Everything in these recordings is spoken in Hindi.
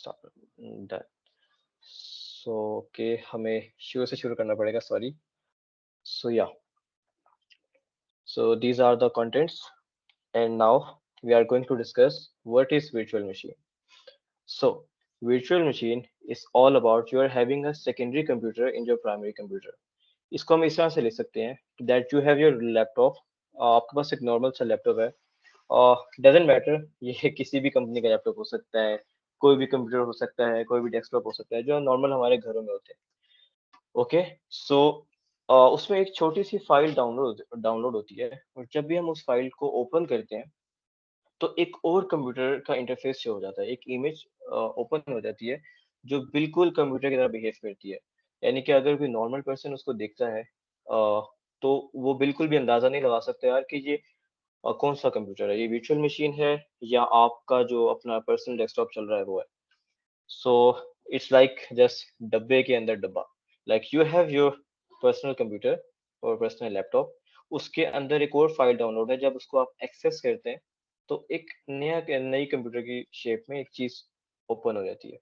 डन। सो ओके, हमें शुरू से शुरू करना पड़ेगा, sorry. So yeah, so these are the contents, and now we are going to discuss what is virtual machine. So virtual machine is all about you are having a secondary computer in your primary computer. इसको हम इस तरह से ले सकते हैं that you have your laptop, आपके पास एक नॉर्मल सा लैपटॉप है, डजेंट मैटर ये किसी भी कंपनी का लैपटॉप हो सकता है, कोई भी कंप्यूटर हो सकता है, कोई भी डेस्कटॉप हो सकता है, जो नॉर्मल हमारे घरों में होते हैं। ओके, सो उसमें एक छोटी सी फाइल डाउनलोड होती है, और जब भी हम उस फाइल को ओपन करते हैं तो एक और कंप्यूटर का इंटरफेस शो हो जाता है, एक इमेज ओपन हो जाती है जो बिल्कुल कंप्यूटर की तरह बिहेव करती है। यानी कि अगर कोई नॉर्मल पर्सन उसको देखता है, तो वो बिल्कुल भी अंदाजा नहीं लगा सकता यार कि ये कौन सा कंप्यूटर है, ये वर्चुअल मशीन है या आपका जो अपना पर्सनल डेस्कटॉप चल रहा है वो है। सो इट्स लाइक जस्ट डब्बे के अंदर डब्बा, like you have your personal computer और पर्सनल लैपटॉप, उसके अंदर एक और फाइल डाउनलोड है, जब उसको आप एक्सेस करते हैं तो एक नई कंप्यूटर की शेप में एक चीज ओपन हो जाती है।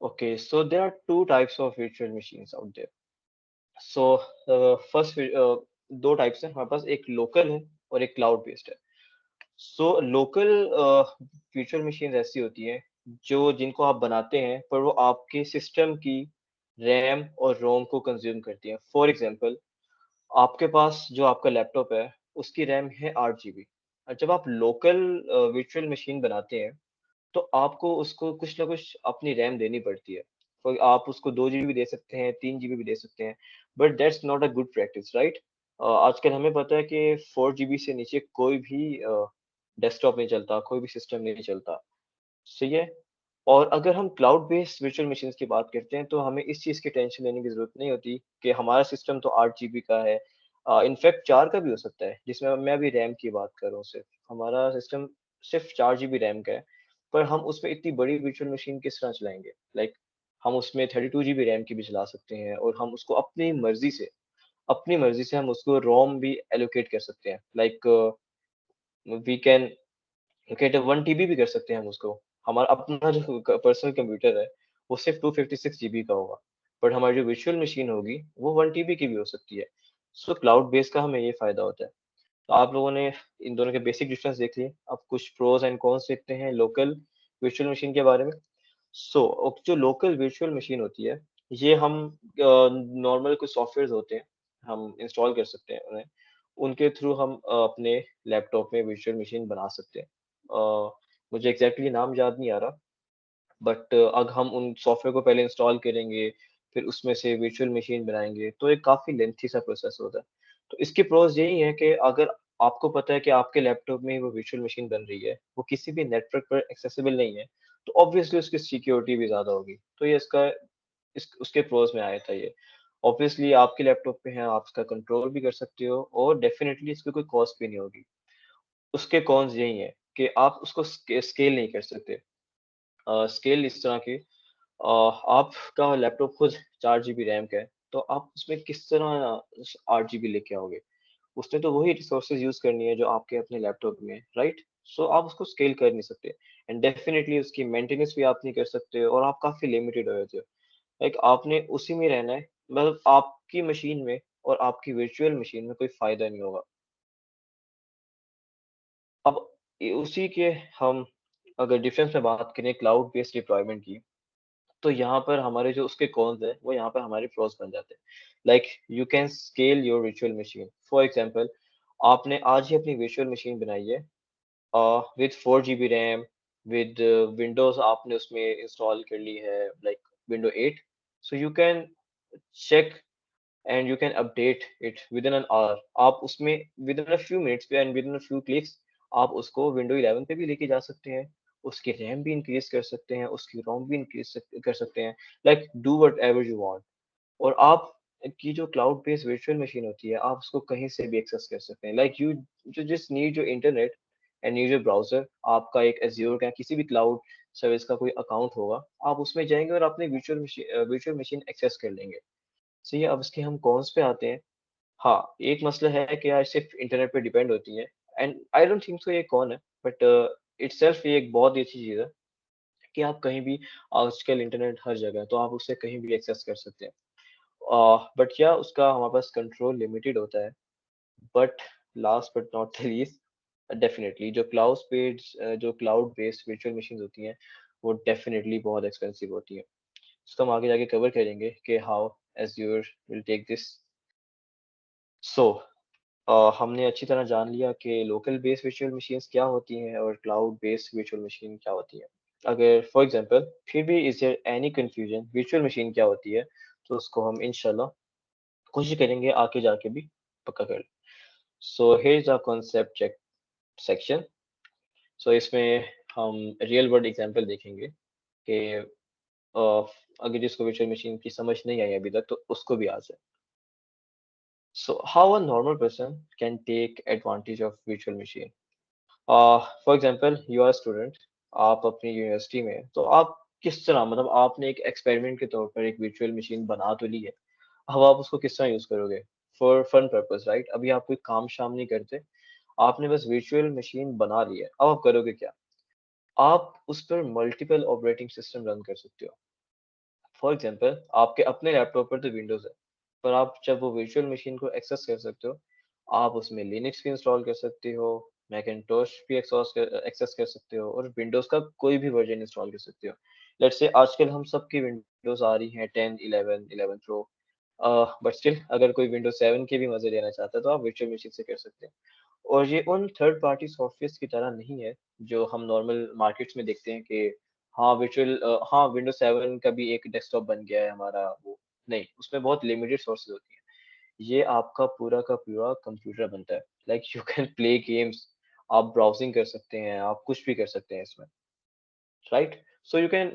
Okay, so there are two types of virtual machines out there. So first, दो टाइप्स हैं हमारे पास, एक लोकल है और एक क्लाउड बेस्ड है। सो लोकल वर्चुअल मशीन ऐसी होती हैं जो जिनको आप बनाते हैं पर वो आपके सिस्टम की रैम और रोम को कंज्यूम करती हैं। फॉर एग्जांपल, आपके पास जो आपका लैपटॉप है उसकी रैम है 8 GB, और जब आप लोकल वर्चुअल मशीन बनाते हैं तो आपको उसको कुछ ना कुछ अपनी रैम देनी पड़ती है। तो आप उसको 2 GB दे सकते हैं, 3 GB भी दे सकते हैं, but that's not a good practice, right? आजकल हमें पता है कि 4 GB से नीचे कोई भी डेस्कटॉप नहीं चलता, कोई भी सिस्टम नहीं चलता। सही है। और अगर हम क्लाउड बेस्ड वर्चुअल मशीन्स की बात करते हैं तो हमें इस चीज़ की टेंशन लेने की ज़रूरत नहीं होती कि हमारा सिस्टम तो 8 GB का है, इनफैक्ट 4 का भी हो सकता है, जिसमें मैं अभी रैम की बात कर रहा हूँ सिर्फ। हमारा सिस्टम सिर्फ 4 GB रैम का है, पर हम उसमें इतनी बड़ी वर्चुअल मशीन किस तरह चलाएँगे? लाइक हम उसमें 32 GB रैम की भी चला सकते हैं, और हम उसको अपनी मर्ज़ी से हम उसको रोम भी एलोकेट कर सकते हैं। Like we can locate 1 TB भी कर सकते हैं हम उसको। हमारा अपना जो पर्सनल कंप्यूटर है वो सिर्फ 256 GB का होगा, बट हमारी जो वर्चुअल मशीन होगी वो 1 TB की भी हो सकती है। सो क्लाउड बेस का हमें ये फायदा होता है। तो आप लोगों ने इन दोनों के बेसिक डिफरेंस देख लिए, अब कुछ प्रोज एंड कॉन्स देखते हैं लोकल वर्चुअल मशीन के बारे में। सो जो लोकल वर्चुअल मशीन होती है, ये हम नॉर्मल कुछ सॉफ्टवेयर होते हैं, हम इंस्टॉल कर सकते हैं उन्हें, उनके थ्रू हम अपने लैपटॉप में वर्चुअल मशीन बना सकते हैं। मुझे एग्जैक्टली नाम याद नहीं आ रहा, बट अगर हम उन सॉफ्टवेयर को पहले इंस्टॉल करेंगे, फिर उसमें से वर्चुअल मशीन बनाएँगे, तो ये काफ़ी लेंथी सा प्रोसेस होता है। तो इसके प्रोस यही है कि अगर आपको पता है कि आपके लैपटॉप में वो वर्चुअल मशीन बन रही है, वो किसी भी नेटवर्क पर एक्सेसिबल नहीं है, तो ऑब्वियसली उसकी सिक्योरिटी भी ज़्यादा होगी। तो ये इसका इस उसके प्रोस में आया था ये। ऑब्वियसली आपके लैपटॉप पे है, आप इसका कंट्रोल भी कर सकते हो, और डेफिनिटली इसकी कोई कॉस्ट भी नहीं होगी। उसके कॉन्स यही हैं कि आप उसको स्केल नहीं कर सकते। स्केल इस तरह की, आपका लैपटॉप खुद 4 GB रैम का है, तो आप उसमें किस तरह 8 GB लेके आओगे? उसने तो वही रिसोर्सेज यूज़ करनी है जो आपके अपने लैपटॉप में है, राइट? सो आप उसको स्केल कर नहीं सकते, एंड डेफिनिटली उसकी मेंटेनेंस भी आप नहीं कर सकते, और आप काफ़ी लिमिटेड हो जाते हो। लाइक आपने उसी में रहना है, मतलब आपकी मशीन में और आपकी वर्चुअल मशीन में कोई फ़ायदा नहीं होगा। अब उसी के हम अगर डिफरेंस में बात करें क्लाउड बेस्ड डिप्लॉयमेंट की, तो यहाँ पर हमारे जो उसके कॉन्स हैं, वो यहाँ पर हमारे प्रोस बन जाते हैं। Like you can scale your virtual machine. For example, आपने आज ही अपनी वर्चुअल मशीन बनाई है, with 4 GB RAM, with Windows आपने उसमें इंस्टॉल कर ली है, like Window 8। So you can check and you can update it within an hour. आप उसमें within a few minutes पे and within a few clicks आप उसको विंडो 11 पे भी लेके जा सकते हैं, उसकी रैम भी इंक्रीज कर सकते हैं, उसकी रोम भी इंक्रीज कर सकते हैं, like do what ever you want. और आप की जो क्लाउड बेस्ड वर्चुअल मशीन होती है, आप उसको कहीं से भी एक्सेस कर सकते हैं, लाइक यू जो just need your internet and need your browser. आपका एक एज़्योर का किसी भी क्लाउड सर्विस का कोई अकाउंट होगा, आप उसमें जाएँगे और अपनी वर्चुअल मशीन एक्सेस कर लेंगे। सही है, अब इसके हम कॉन्स पे आते हैं। हाँ, एक मसला है कि यार सिर्फ़ इंटरनेट पे डिपेंड होती है, and I don't think so ये कौन है, बट इटसेल्फ ये एक बहुत ही अच्छी चीज़ है। कि आप कहीं भी आजकल इंटरनेट हर जगह है, तो आप उसे कहीं भी एक्सेस कर सकते हैं। बट क्या उसका हमारे पास कंट्रोल लिमिटेड होता है। But last but not the least, definitely जो क्लाउड बेस्ड वर्चुअल मशीन्स होती हैं, वो डेफिनेटली बहुत एक्सपेंसिव होती हैं। इसको हम आगे जाके कवर करेंगे कि how Azure will take this. So हमने अच्छी तरह जान लिया कि लोकल बेस्ड वर्चुअल मशीन्स क्या होती हैं और क्लाउड बेस्ड वर्चुअल मशीन क्या होती है। अगर फॉर एग्जांपल फिर भी is there any confusion virtual machine क्या होती है, तो उसको हम इंशाल्लाह कोशिश करेंगे आगे जाके भी पक्का कर। So here is a concept check section. So इसमें हम रियल वर्ल्ड एग्जांपल देखेंगे कि अगर जिसको वर्चुअल मशीन की समझ नहीं आई अभी तक, तो उसको भी आ जाए। So how a normal person can take advantage of virtual machine? For example, you are a student, आप अपनी यूनिवर्सिटी में हैं, तो आप किस तरह मतलब आपने एक एक्सपेरिमेंट के तौर पर एक वर्चुअल मशीन बना तो ली है। अब आप उसको किस तरह यूज करोगे? For fun purpose, right? अभी आप कोई काम शाम नहीं करते, आपने बस वर्चुअल मशीन बना ली है। अब आप करोगे क्या? आप उस पर मल्टीपल ऑपरेटिंग सिस्टम रन कर सकते हो। फॉर एग्जांपल आपके अपने लैपटॉप पर तो विंडोज़ है, पर आप जब वो वर्चुअल मशीन को एक्सेस कर सकते हो, आप उसमें लिनक्स भी इंस्टॉल कर सकते हो, मैकिन्टोश भी एक्सेस कर सकते हो और विंडोज़ का कोई भी वर्जन इंस्टॉल कर सकते हो। लेट्स से आजकल हम सबकी विंडोज़ आ रही हैं 10, 11, 11 प्रो। बट स्टिल अगर कोई विंडोज़ 7 के भी मज़े लेना चाहता है, तो आप वर्चुअल मशीन से कर सकते हैं। और ये उन थर्ड पार्टी सॉफ्टवेयर्स की तरह नहीं है, जो हम नॉर्मल मार्केट्स में देखते हैं कि हाँ, विंडोज़ 7 का भी एक डेस्कटॉप बन गया है हमारा वो। नहीं, उसमें बहुत लिमिटेड सोर्सेज़ होती हैं। ये आपका पूरा का पूरा कंप्यूटर बनता है। Like you can play games, आप ब्राउज़िंग कर सकते हैं, आप कुछ भी कर सकते हैं इसमें, right? So you can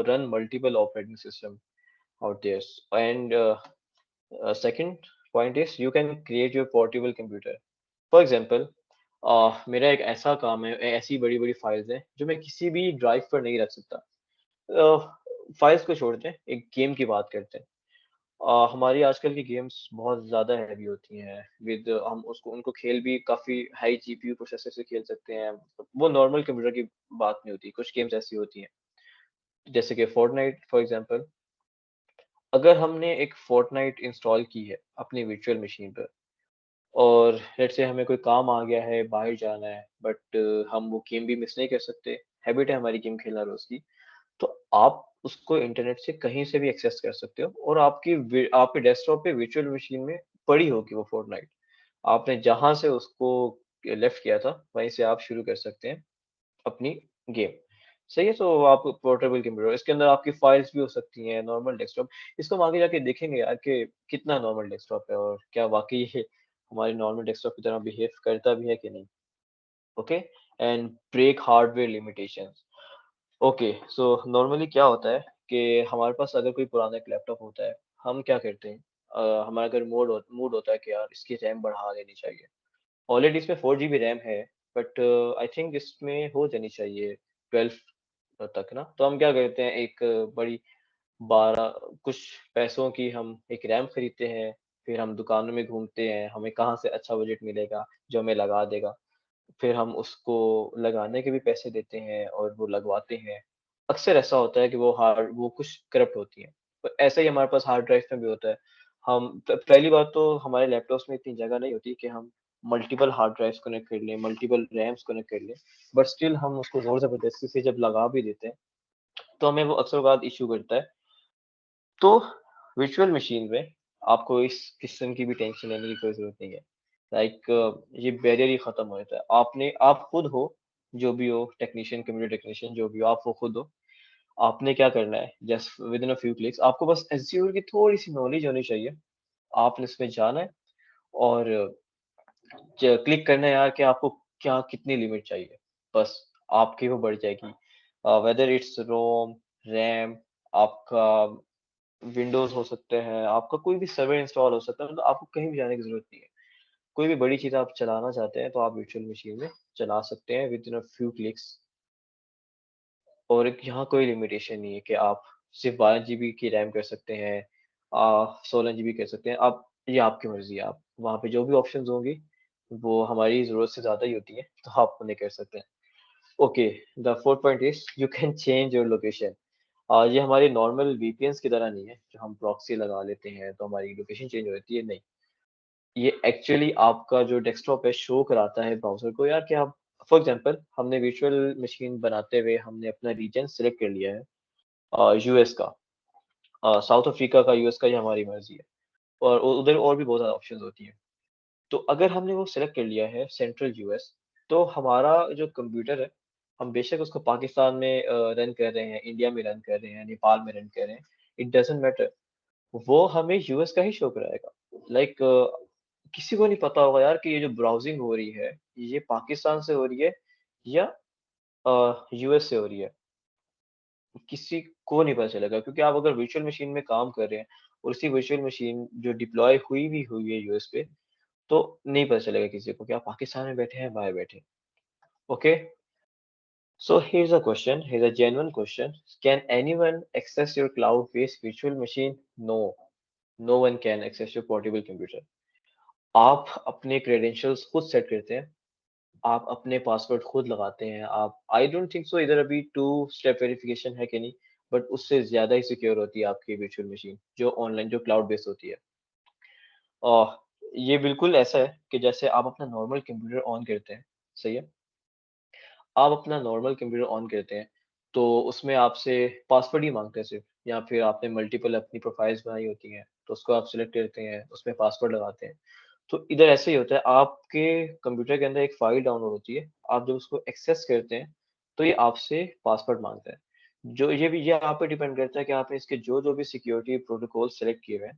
run multiple operating system out there and second point is you can create your portable computer. For example मेरा एक ऐसा काम है, ऐसी बड़ी-बड़ी फाइल्स हैं, जो मैं किसी भी ड्राइव पर नहीं रख सकता। फाइल्स को छोड़ते हैं, एक गेम की बात करते हैं। हमारी आजकल की गेम्स बहुत ज़्यादा हैवी होती हैं, विद हम उसको उनको खेल भी काफ़ी हाई जीपीयू प्रोसेसर से खेल सकते हैं। वो नॉर्मल कंप्यूटर की बात नहीं होती, कुछ गेम्स ऐसी होती हैं, जैसे कि फोर्टनाइट फॉर एग्जांपल। अगर हमने एक फोर्टनाइट इंस्टॉल की है अपनी वर्चुअल मशीन पर और लेट्स से हमें कोई काम आ गया है, बाहर जाना है, बट हम वो गेम भी मिस नहीं कर सकते, हैबिट है हमारी गेम खेलना रोज़ की। तो आप उसको इंटरनेट से कहीं से भी एक्सेस कर सकते हो और आपके डेस्कटॉप पे वर्चुअल मशीन में पड़ी होगी वो फ़ोर्टनाइट। आपने जहाँ से उसको लेफ्ट किया था, वहीं से आप शुरू कर सकते हैं अपनी गेम। सही है? तो आप पोर्टेबल कंप्यूटर, इसके अंदर आपकी फाइल्स भी हो सकती हैं, नॉर्मल डेस्कटॉप। इसको हम आगे जाके देखेंगे यार कि कितना नॉर्मल डेस्कटॉप है और क्या वाक़ई ये हमारे नॉर्मल डेस्कटॉप की तरह बिहेव करता भी है कि नहीं। Okay? And break hardware limitations. Okay, so normally क्या होता है कि हमारे पास अगर कोई पुराना एक लैपटॉप होता है, हम क्या करते हैं, हमारा अगर मूड होता है कि यार इसकी रैम बढ़ा देनी चाहिए। ऑलरेडी इसमें 4 जीबी रैम है, बट आई थिंक इसमें हो जानी चाहिए 12 तक ना। तो हम क्या करते हैं, एक बड़ी 12 कुछ पैसों की हम एक रैम खरीदते हैं, फिर हम दुकानों में घूमते हैं, हमें कहाँ से अच्छा बजट मिलेगा, जो हमें लगा देगा। फिर हम उसको लगाने के भी पैसे देते हैं और वो लगवाते हैं। अक्सर ऐसा होता है कि वो कुछ करप्ट होती हैं। तो ऐसा ही हमारे पास हार्ड ड्राइव में भी होता है। हम प पहली बात तो हमारे लैपटॉप्स में इतनी जगह नहीं होती कि हम मल्टीपल हार्ड ड्राइव्स कनेक्ट कर लें, मल्टीपल रैम्स कनेक्ट कर लें। बट स्टिल हम उसको ज़ोर-ज़बरदस्ती से जब लगा भी देते हैं, तो हमें वो अक्सर औक़ात इश्यू करता है। तो वर्चुअल मशीन में आपको इस किस्म की भी टेंशन लेने की कोई ज़रूरत नहीं है। लाइक ये बैरियर ही खत्म हो जाता है। आप खुद हो, जो भी हो टेक्नीशियन, कंप्यूटर टेक्नीशियन जो भी हो, आप वो खुद हो। आपने क्या करना है, just within a few clicks आपको बस एज़्योर की थोड़ी-सी नॉलेज होनी चाहिए। आपने इसमें जाना है और क्लिक करना है यार कि आपको क्या कितनी लिमिट चाहिए। बस आपकी वो बढ़ जाएगी। वेदर इट्स रोम, रैम, आपका विंडोज़ हो सकते हैं, आपका कोई भी सर्वर इंस्टॉल हो सकता है, मतलब आपको कहीं भी जाने की ज़रूरत नहीं है। कोई भी बड़ी चीज़ आप चलाना चाहते हैं, तो आप वर्चुअल मशीन में चला सकते हैं विदिन अ फ्यू क्लिक्स। और एक यहाँ कोई लिमिटेशन नहीं है कि आप सिर्फ़ 12 जीबी की रैम कर सकते हैं, 16 जीबी कर सकते हैं। आप ये आपकी मर्ज़ी है, आप वहाँ पे जो भी ऑप्शंस होंगी, वो हमारी ज़रूरत से ज़्यादा ही होती हैं, तो आप उन्हें कर सकते हैं। Okay, the fourth point is you can change your location. ये हमारे नॉर्मल वीपीएन्स की तरह नहीं है, जो हम प्रॉक्सी लगा लेते हैं तो हमारी लोकेशन चेंज हो जाती है, नहीं। ये एक्चुअली आपका जो डेस्कटॉप है शो कराता है ब्राउज़र को यार कि आप, फॉर एग्ज़ाम्पल हमने वर्चुअल मशीन बनाते हुए हमने अपना रीजन सेलेक्ट कर लिया है यूएस का, साउथ अफ्रीका का, यूएस का, ये हमारी मर्ज़ी है। और उधर और भी बहुत ज़्यादा ऑप्शंस होती हैं। तो अगर हमने वो सेलेक्ट कर लिया है सेंट्रल यूएस, तो हमारा जो कंप्यूटर है, हम बेशक उसको पाकिस्तान में रन कर रहे हैं, इंडिया में रन कर रहे हैं, नेपाल में रन कर रहे हैं, इट डज़न्ट मैटर, वो हमें यूएस का ही शो कराएगा। लाइक किसी को नहीं पता होगा यार कि ये जो ब्राउज़िंग हो रही है, ये पाकिस्तान से हो रही है या यूएस से हो रही है। किसी को नहीं पता चलेगा, क्योंकि आप अगर वर्चुअल मशीन में काम कर रहे हैं और उसी वर्चुअल मशीन जो डिप्लॉय हुई है यूएस पे, तो नहीं पता चलेगा किसी को कि आप पाकिस्तान में बैठे हैं, बाहर बैठे हैं। Okay, so here's a question, here's a genuine question. Can anyone access your cloud-based virtual machine? No, no one can access your portable computer. आप अपने क्रेडेंशियल्स खुद सेट करते हैं, आप अपने पासवर्ड खुद लगाते हैं, आप, आई डोंट थिंक सो इधर अभी टू स्टेप वेरिफिकेशन है कि नहीं, बट उससे ज़्यादा ही सिक्योर होती है आपकी वर्चुअल मशीन, जो ऑनलाइन, जो क्लाउड बेस्ड होती है। ये बिल्कुल ऐसा है कि जैसे आप अपना नॉर्मल कंप्यूटर ऑन करते हैं, सही है? आप अपना नॉर्मल कंप्यूटर ऑन करते हैं, तो उसमें आपसे पासवर्ड ही माँगते हैं सिर्फ़, या फिर आपने मल्टीपल अपनी प्रोफ़ाइल्स बनाई होती हैं, तो उसको आप सेलेक्ट करते हैं, उसमें पासवर्ड लगाते हैं। तो इधर ऐसे ही होता है, आपके कंप्यूटर के अंदर एक फ़ाइल डाउनलोड होती है, आप जब उसको एक्सेस करते हैं, तो ये आपसे पासवर्ड माँगता है। जो ये आप पे डिपेंड करता है कि आपने इसके जो-जो भी सिक्योरिटी प्रोटोकॉल सेलेक्ट किए हुए हैं,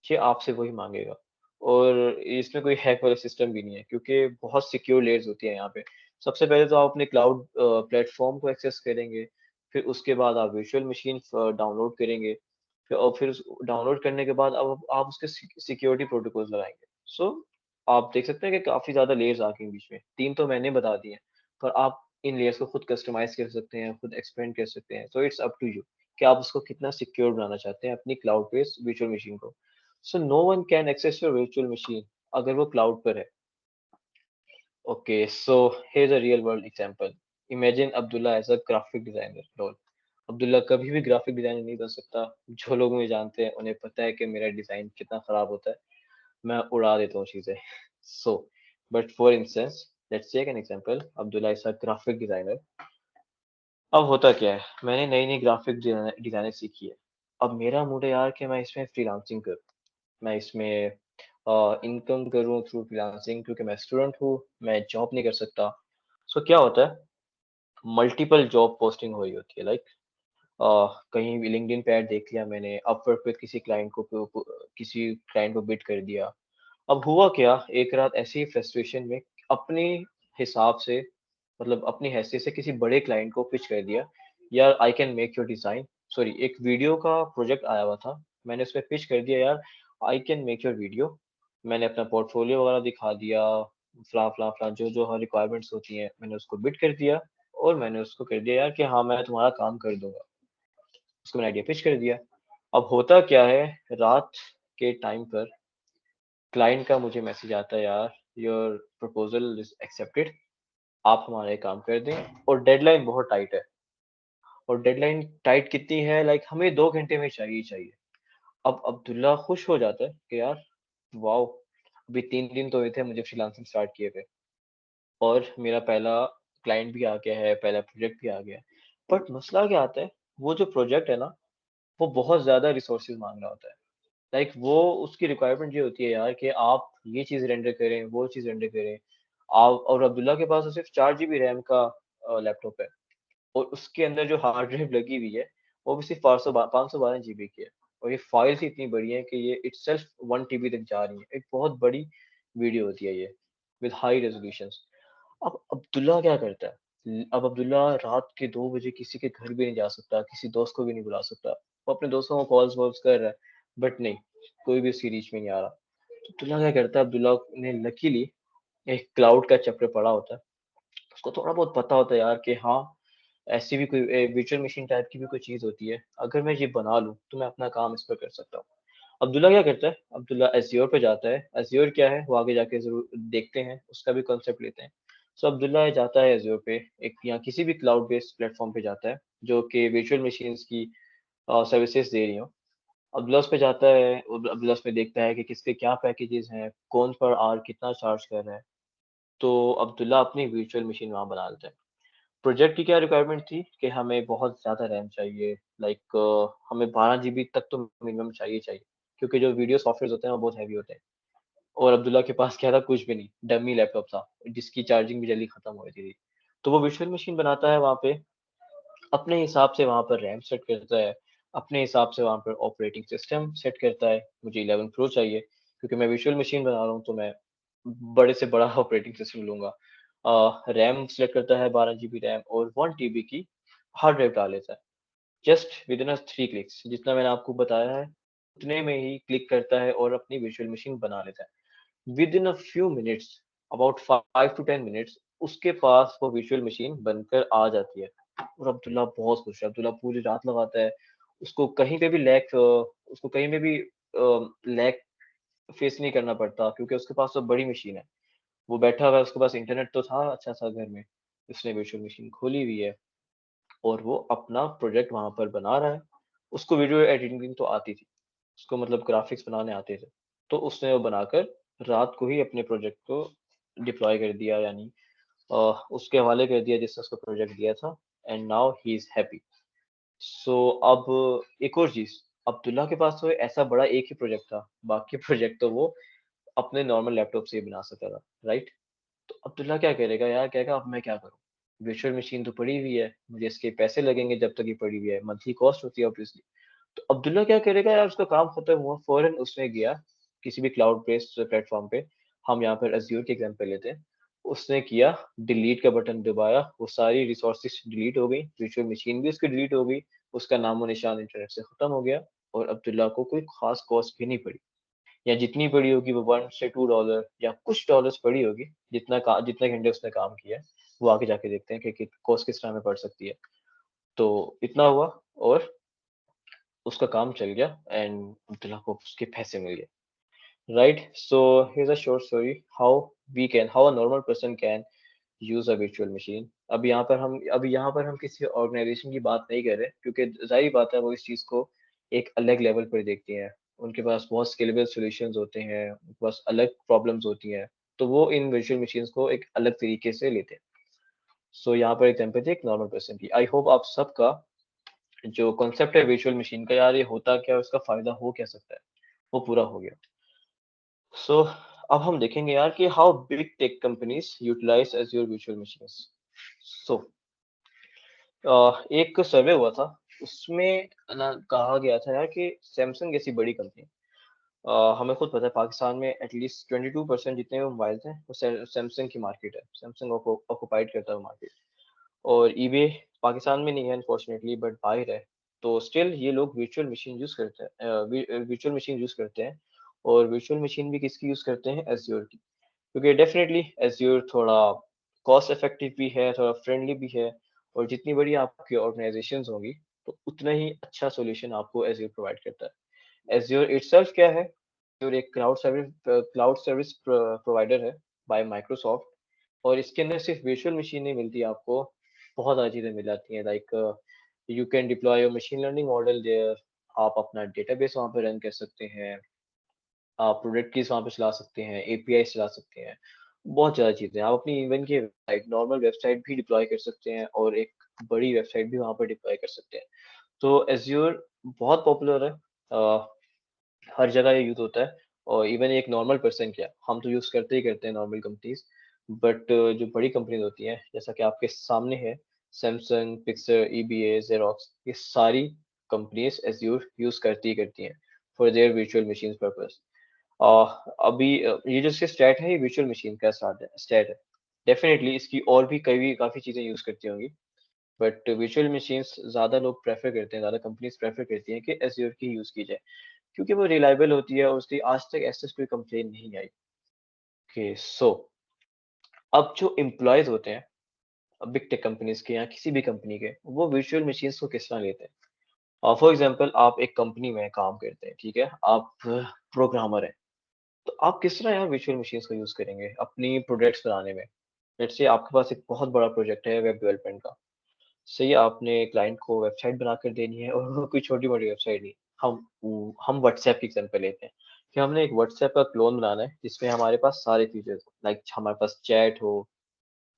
ये आपसे वही माँगेगा। और इसमें कोई हैक वाला सिस्टम भी नहीं है, क्योंकि बहुत सिक्योर लेयर्स होती है यहाँ पे। सबसे पहले तो आप अपने क्लाउड प्लेटफ़ॉर्म को एक्सेस करेंगे, फिर उसके बाद आप वर्चुअल मशीन डाउनलोड करेंगे, फिर उस डाउनलोड करने के बाद अब आप उसके सिक्योरिटी प्रोटोकॉल्स लगाएँगे। सो आप देख सकते हैं कि काफ़ी ज़्यादा लेयर्स आ गई हैं बीच में। 3 तो मैंने बता दिए हैं, पर आप इन लेयर्स को खुद कस्टमाइज़ कर सकते हैं, खुद एक्सपेंड कर सकते हैं। So it's up to you कि आप उसको कितना सिक्योर बनाना चाहते हैं अपनी क्लाउड बेस्ड वर्चुअल मशीन को। So no one can access your virtual machine अगर वो क्लाउड पर है। Okay, so here's a real world example. Imagine Abdullah as a graphic designer. Lol. Abdullah कभी भी ग्राफिक डिजाइनर नहीं बन सकता। जो लोग मुझे जानते हैं उन्हें पता है कि मेरा डिजाइन कितना खराब होता है। मैं उड़ा देता हूँ चीजें। So, but for instance, let's take an example. Abdullah is a graphic designer. अब होता क्या है? मैंने नई-नई ग्राफिक डिजाइनिंग सीखी है। अब मेरा मूड है यार कि मैं इसमें फ्रीलांसिंग करूँ। मैं इसमें इनकम करूँ थ्रू फ्रीलांसिंग, क्योंकि मैं स्टूडेंट हूँ, मैं जॉब नहीं कर सकता। सो क्या होता है, मल्टीपल जॉब पोस्टिंग हो रही होती है, लाइक कहीं भी लिंक्डइन पे ऐड देख लिया मैंने, अपवर्क पे किसी क्लाइंट को बिड कर दिया। अब हुआ क्या, एक रात ऐसे ही फ्रस्ट्रेशन में अपने हिसाब से, मतलब अपनी हैसियत से किसी बड़े क्लाइंट को पिच कर दिया, यार I can make your design, sorry एक वीडियो का प्रोजेक्ट आया हुआ था, मैंने उसमें पिच कर दिया यार I can make your video. मैंने अपना पोर्टफोलियो वगैरह दिखा दिया, फलां जो-जो हर रिक्वायरमेंट्स होती हैं, मैंने उसको बिड कर दिया और मैंने उसको कर दिया यार कि हाँ, मैं तुम्हारा काम कर दूँगा। उसको मैंने आइडिया पिच कर दिया। अब होता क्या है, रात के टाइम पर क्लाइंट का मुझे मैसेज आता है, यार योर प्रपोज़ल इज़ एक्सेप्टेड, आप हमारा ये काम कर दें, और डेडलाइन बहुत टाइट है। और डेडलाइन टाइट कितनी है, लाइक हमें 2 घंटे में चाहिए ही चाहिए। अब अब्दुल्ला खुश हो जाता है कि यार वॉव! अभी 3 दिन तो हुए थे मुझे फ्रीलांसिंग स्टार्ट किए हुए, और मेरा पहला क्लाइंट भी आ गया है, पहला प्रोजेक्ट भी आ गया है। बट मसला क्या आता है, वो जो प्रोजेक्ट है ना, वो बहुत ज़्यादा रिसोर्सेज़ माँग रहा होता है। लाइक वो, उसकी रिक्वायरमेंट ये होती है यार कि आप ये चीज़ रेंडर करें, वो चीज़ रेंडर करें। आप, और अब्दुल्ला के पास तो सिर्फ़ 4 जीबी रैम का लैपटॉप है, और उसके अंदर जो हार्ड ड्राइव लगी हुई है, वो भी सिर्फ़ 512 जीबी की है, और ये फाइल्स ही इतनी बड़ी हैं कि ये इटसेल्फ 1 टीबी तक जा रही हैं। एक बहुत बड़ी वीडियो होती है ये, विद हाई रेज़ोल्यूशंस। अब अब्दुल्ला क्या करता है? अब अब्दुल्ला रात के 2 बजे किसी के घर भी नहीं जा सकता, किसी दोस्त को भी नहीं बुला सकता। वो अपने दोस्तों को कॉल्स-वॉल्स कर रहा है, बट नहीं, कोई भी उसकी रीच में नहीं आ रहा। तो अब्दुल्ला क्या करता है, अब्दुल्ला ने लकीली एक क्लाउड का चैप्टर पढ़ा होता है। उसको थोड़ा बहुत पता होता है यार कि हाँ, ऐसी भी कोई वर्चुअल मशीन टाइप की भी कोई चीज़ होती है। अगर मैं ये बना लूँ, तो मैं अपना काम इस पे कर सकता हूँ। अब्दुल्ला क्या करता है, अब्दुल्ला एज़्योर पे जाता है। एज़्योर क्या है, वो आगे जाके ज़रूर देखते हैं, उसका भी कॉन्सेप्ट लेते हैं। सो अब्दुल्ला जाता है एज़्योर पे, एक या किसी भी क्लाउड बेस्ड प्लेटफ़ॉर्म पे जाता है, जो कि वर्चुअल मशीन्स की सर्विसेज़ दे रही हों। अब्दुल्ला उस पे जाता है, अब्दुल्ला उसमें देखता है कि किसके क्या पैकेजेज़ हैं, कौन पर आवर कितना चार्ज कर रहा है। तो अब्दुल्ला अपनी वर्चुअल मशीन वहाँ बना लेता है। प्रोजेक्ट की क्या रिक्वायरमेंट थी कि हमें बहुत ज़्यादा रैम चाहिए, लाइक हमें 12 जीबी तक तो मिनिमम चाहिए, क्योंकि जो वीडियो सॉफ्टवेयर्स होते हैं वो बहुत हेवी होते हैं। और अब्दुल्ला के पास क्या था, कुछ भी नहीं, डमी लैपटॉप था, जिसकी चार्जिंग भी जल्दी खत्म हो रही थी। तो वो वर्चुअल मशीन बनाता है वहाँ पे, अपने हिसाब से वहाँ पर रैम सेट करता है, अपने हिसाब से वहाँ पर ऑपरेटिंग सिस्टम सेट करता है। मुझे 11 प्रो चाहिए, क्योंकि मैं वर्चुअल मशीन बना रहा हूँ, तो मैं बड़े से बड़ा ऑपरेटिंग सिस्टम लूँगा। रैम सेलेक्ट करता है 12 जीबी रैम, और 1 टीबी की हार्ड ड्राइव डाल लेता है। जस्ट विदिन 3 क्लिक्स, जितना मैंने आपको बताया है, उतने में ही क्लिक करता है और अपनी वर्चुअल मशीन बना लेता है। Within a few minutes, about 5 to 10 minutes, उसके पास वो वर्चुअल मशीन बनकर आ जाती है। और अब्दुल्ला बहुत खुश है, अब्दुल्ला पूरी रात लगाता है, उसको कहीं पे भी उसको कहीं पे भी लैग फेस नहीं करना पड़ता, क्योंकि उसके पास तो बड़ी मशीन है। वो बैठा हुआ है, उसके पास इंटरनेट तो था अच्छा-सा घर में, उसने वर्चुअल मशीन खोली हुई है और वो अपना प्रोजेक्ट वहाँ पर बना रहा है। उसको वीडियो एडिटिंग तो आती थी, उसको मतलब ग्राफ़िक्स बनाने आते थे। तो उसने वो बनाकर रात को ही अपने प्रोजेक्ट को डिप्लॉय कर दिया, यानी अ, उसके हवाले कर दिया जिसने उसको प्रोजेक्ट दिया था, and now he is happy. So अब एक और चीज़, अब्दुल्ला के पास तो ऐसा बड़ा एक ही प्रोजेक्ट था, बाकी प्रोजेक्ट तो वो अपने नॉर्मल लैपटॉप से ही बना सकता था, राइट? तो अब्दुल्ला क्या करेगा यार, कहेगा अब मैं क्या करूँ? वर्चुअल मशीन तो पड़ी हुई है, मुझे इसके पैसे लगेंगे जब तक ये पड़ी हुई है, मंथली कॉस्ट होती है ऑब्वियसली। तो अब्दुल्ला क्या करेगा यार, उसका काम खत्म हुआ, फ़ौरन उसने गया किसी भी क्लाउड बेस्ड प्लेटफ़ॉर्म पे, हम यहाँ पर अज़्योर की एग्ज़ाम्पल लेते हैं। उसने किया, डिलीट का बटन दबाया, वो सारी रिसोर्सेज़ डिलीट हो गई, वर्चुअल मशीन भी उसकी डिलीट हो गई, उसका नामो-निशान इंटरनेट से खत्म हो गया, और अब्दुल्ला को कोई ख़ास कॉस्ट भी नहीं पड़ी। या जितनी पड़ी होगी वो 1 से 2 डॉलर या कुछ डॉलर्स पड़ी होगी, जितने घंटे उसने काम किया है, वो आगे जाके देखते हैं कि कॉस्ट किस तरह में पड़ सकती है। तो इतना हुआ, और उसका काम चल गया, एंड अब्दुल्ला को उसके पैसे मिल गए, right? So here's a short story, how a normal person can use a virtual machine. अभी यहाँ पर हम किसी ऑर्गेनाइज़ेशन की बात नहीं कर रहे, क्योंकि ज़ाहिर बात है वो इस चीज़ को एक अलग लेवल पर देखती हैं। उनके पास बहुत स्केलेबल सॉल्यूशंस होते हैं, उनके पास अलग प्रॉब्लम्स होती हैं, तो वो इन वर्चुअल मशीन्स को एक अलग तरीके से लेते हैं। सो यहाँ पर एग्ज़ाम्पल थी एक नॉर्मल पर्सन की। आई होप आप सबका जो कॉन्सेप्ट है वर्चुअल मशीन का, यार ये होता क्या है, उसका फ़ायदा हो क्या सकता है, वो पूरा हो गया। सो अब हम देखेंगे यार कि how big tech companies utilize Azure virtual machines. So एक सर्वे हुआ था, उसमें ना कहा गया था यार कि सैमसंग जैसी बड़ी कंपनी, हमें खुद पता है पाकिस्तान में एटलीस्ट 22% जितने भी मोबाइल्स हैं वो सैमसंग की मार्केट है, सैमसंग ऑक्युपाइड करता है वो मार्केट। और ईबे पाकिस्तान में नहीं है अनफॉर्चुनेटली, बट बाहर है। तो स्टिल ये लोग वर्चुअल मशीन यूज़ करते हैं, वर्चुअल मशीन यूज़ करते हैं, और वर्चुअल मशीन भी किसकी यूज़ करते हैं, एज़्योर की। क्योंकि डेफ़िनेटली एज़्योर थोड़ा कॉस्ट इफ़ेक्टिव भी है, थोड़ा फ्रेंडली भी है, और जितनी बड़ी आपकी ऑर्गनाइज़ेशंस होंगी, तो उतना ही अच्छा सॉल्यूशन आपको एज़्योर प्रोवाइड करता है। एज़्योर इटसेल्फ क्या है? एज़्योर एक क्लाउड सर्विस प्रोवाइडर है बाय माइक्रोसॉफ्ट, और इसके अंदर सिर्फ़ वर्चुअल मशीन नहीं मिलती आपको, बहुत सारी चीज़ें मिल जाती हैं, like you can deploy your machine learning model there, आप अपना डेटाबेस वहाँ पे रन कर सकते हैं, आप प्रोडक्ट कीज़ वहाँ पे चला सकते हैं, एपीआईज़ चला सकते हैं, बहुत ज़्यादा चीज़ें। आप अपनी इवन की वेबसाइट, नॉर्मल वेबसाइट भी डिप्लॉय कर सकते हैं, और एक बड़ी वेबसाइट भी वहाँ पर डिप्लॉय कर सकते हैं। तो एज़्योर बहुत पॉपुलर है, हर जगह ये यूज़ होता है, और इवन एक नॉर्मल पर्सन क्या, हम तो यूज़ करते ही करते हैं नॉर्मल कंपनीज़, बट जो बड़ी कंपनीज़ होती हैं, जैसा कि आपके सामने है, सैमसंग, पिक्सर, ईबीए, ज़ेरॉक्स, ये सारी कंपनीज़ एज़्योर यूज़ करती ही करती हैं for their virtual machines purpose. अभी ये जो इसके स्टैट है, ये वर्चुअल मशीन का स्टैट है। डेफ़िनेटली इसकी और भी कई काफ़ी चीज़ें यूज़ करती होंगी, बट वर्चुअल मशीन्स ज़्यादा लोग प्रेफ़र करते हैं, ज़्यादा कंपनीज़ प्रेफ़र करती हैं कि एज़्योर की यूज़ की जाए, क्योंकि वो रिलायबल होती है, और उसकी आज तक ऐसा कोई कंप्लेंट नहीं आई। ओके, सो अब जो एम्प्लॉइज़ होते हैं, बिग टेक कंपनीज़ के या किसी भी कंपनी के, वो वर्चुअल मशीन्स को किस तरह लेते हैं? फॉर एग्ज़ाम्पल आप एक कंपनी में काम करते हैं, ठीक है? आप प्रोग्रामर हैं, तो आप किस तरह यार वर्चुअल मशीन्स का यूज़ करेंगे अपनी प्रोडक्ट्स बनाने में? लेट्स से आपके पास एक बहुत बड़ा प्रोजेक्ट है वेब डेवलपमेंट का। सही है, आपने क्लाइंट को वेबसाइट बनाकर देनी है और वो कोई छोटी-मोटी वेबसाइट नहीं। हम व्हाट्सऐप की एग्ज़ाम्पल लेते हैं कि हमने एक व्हाट्सऐप का क्लोन बनाना है जिसमें हमारे पास सारे फीचर्स हो, लाइक हमारे पास चैट हो,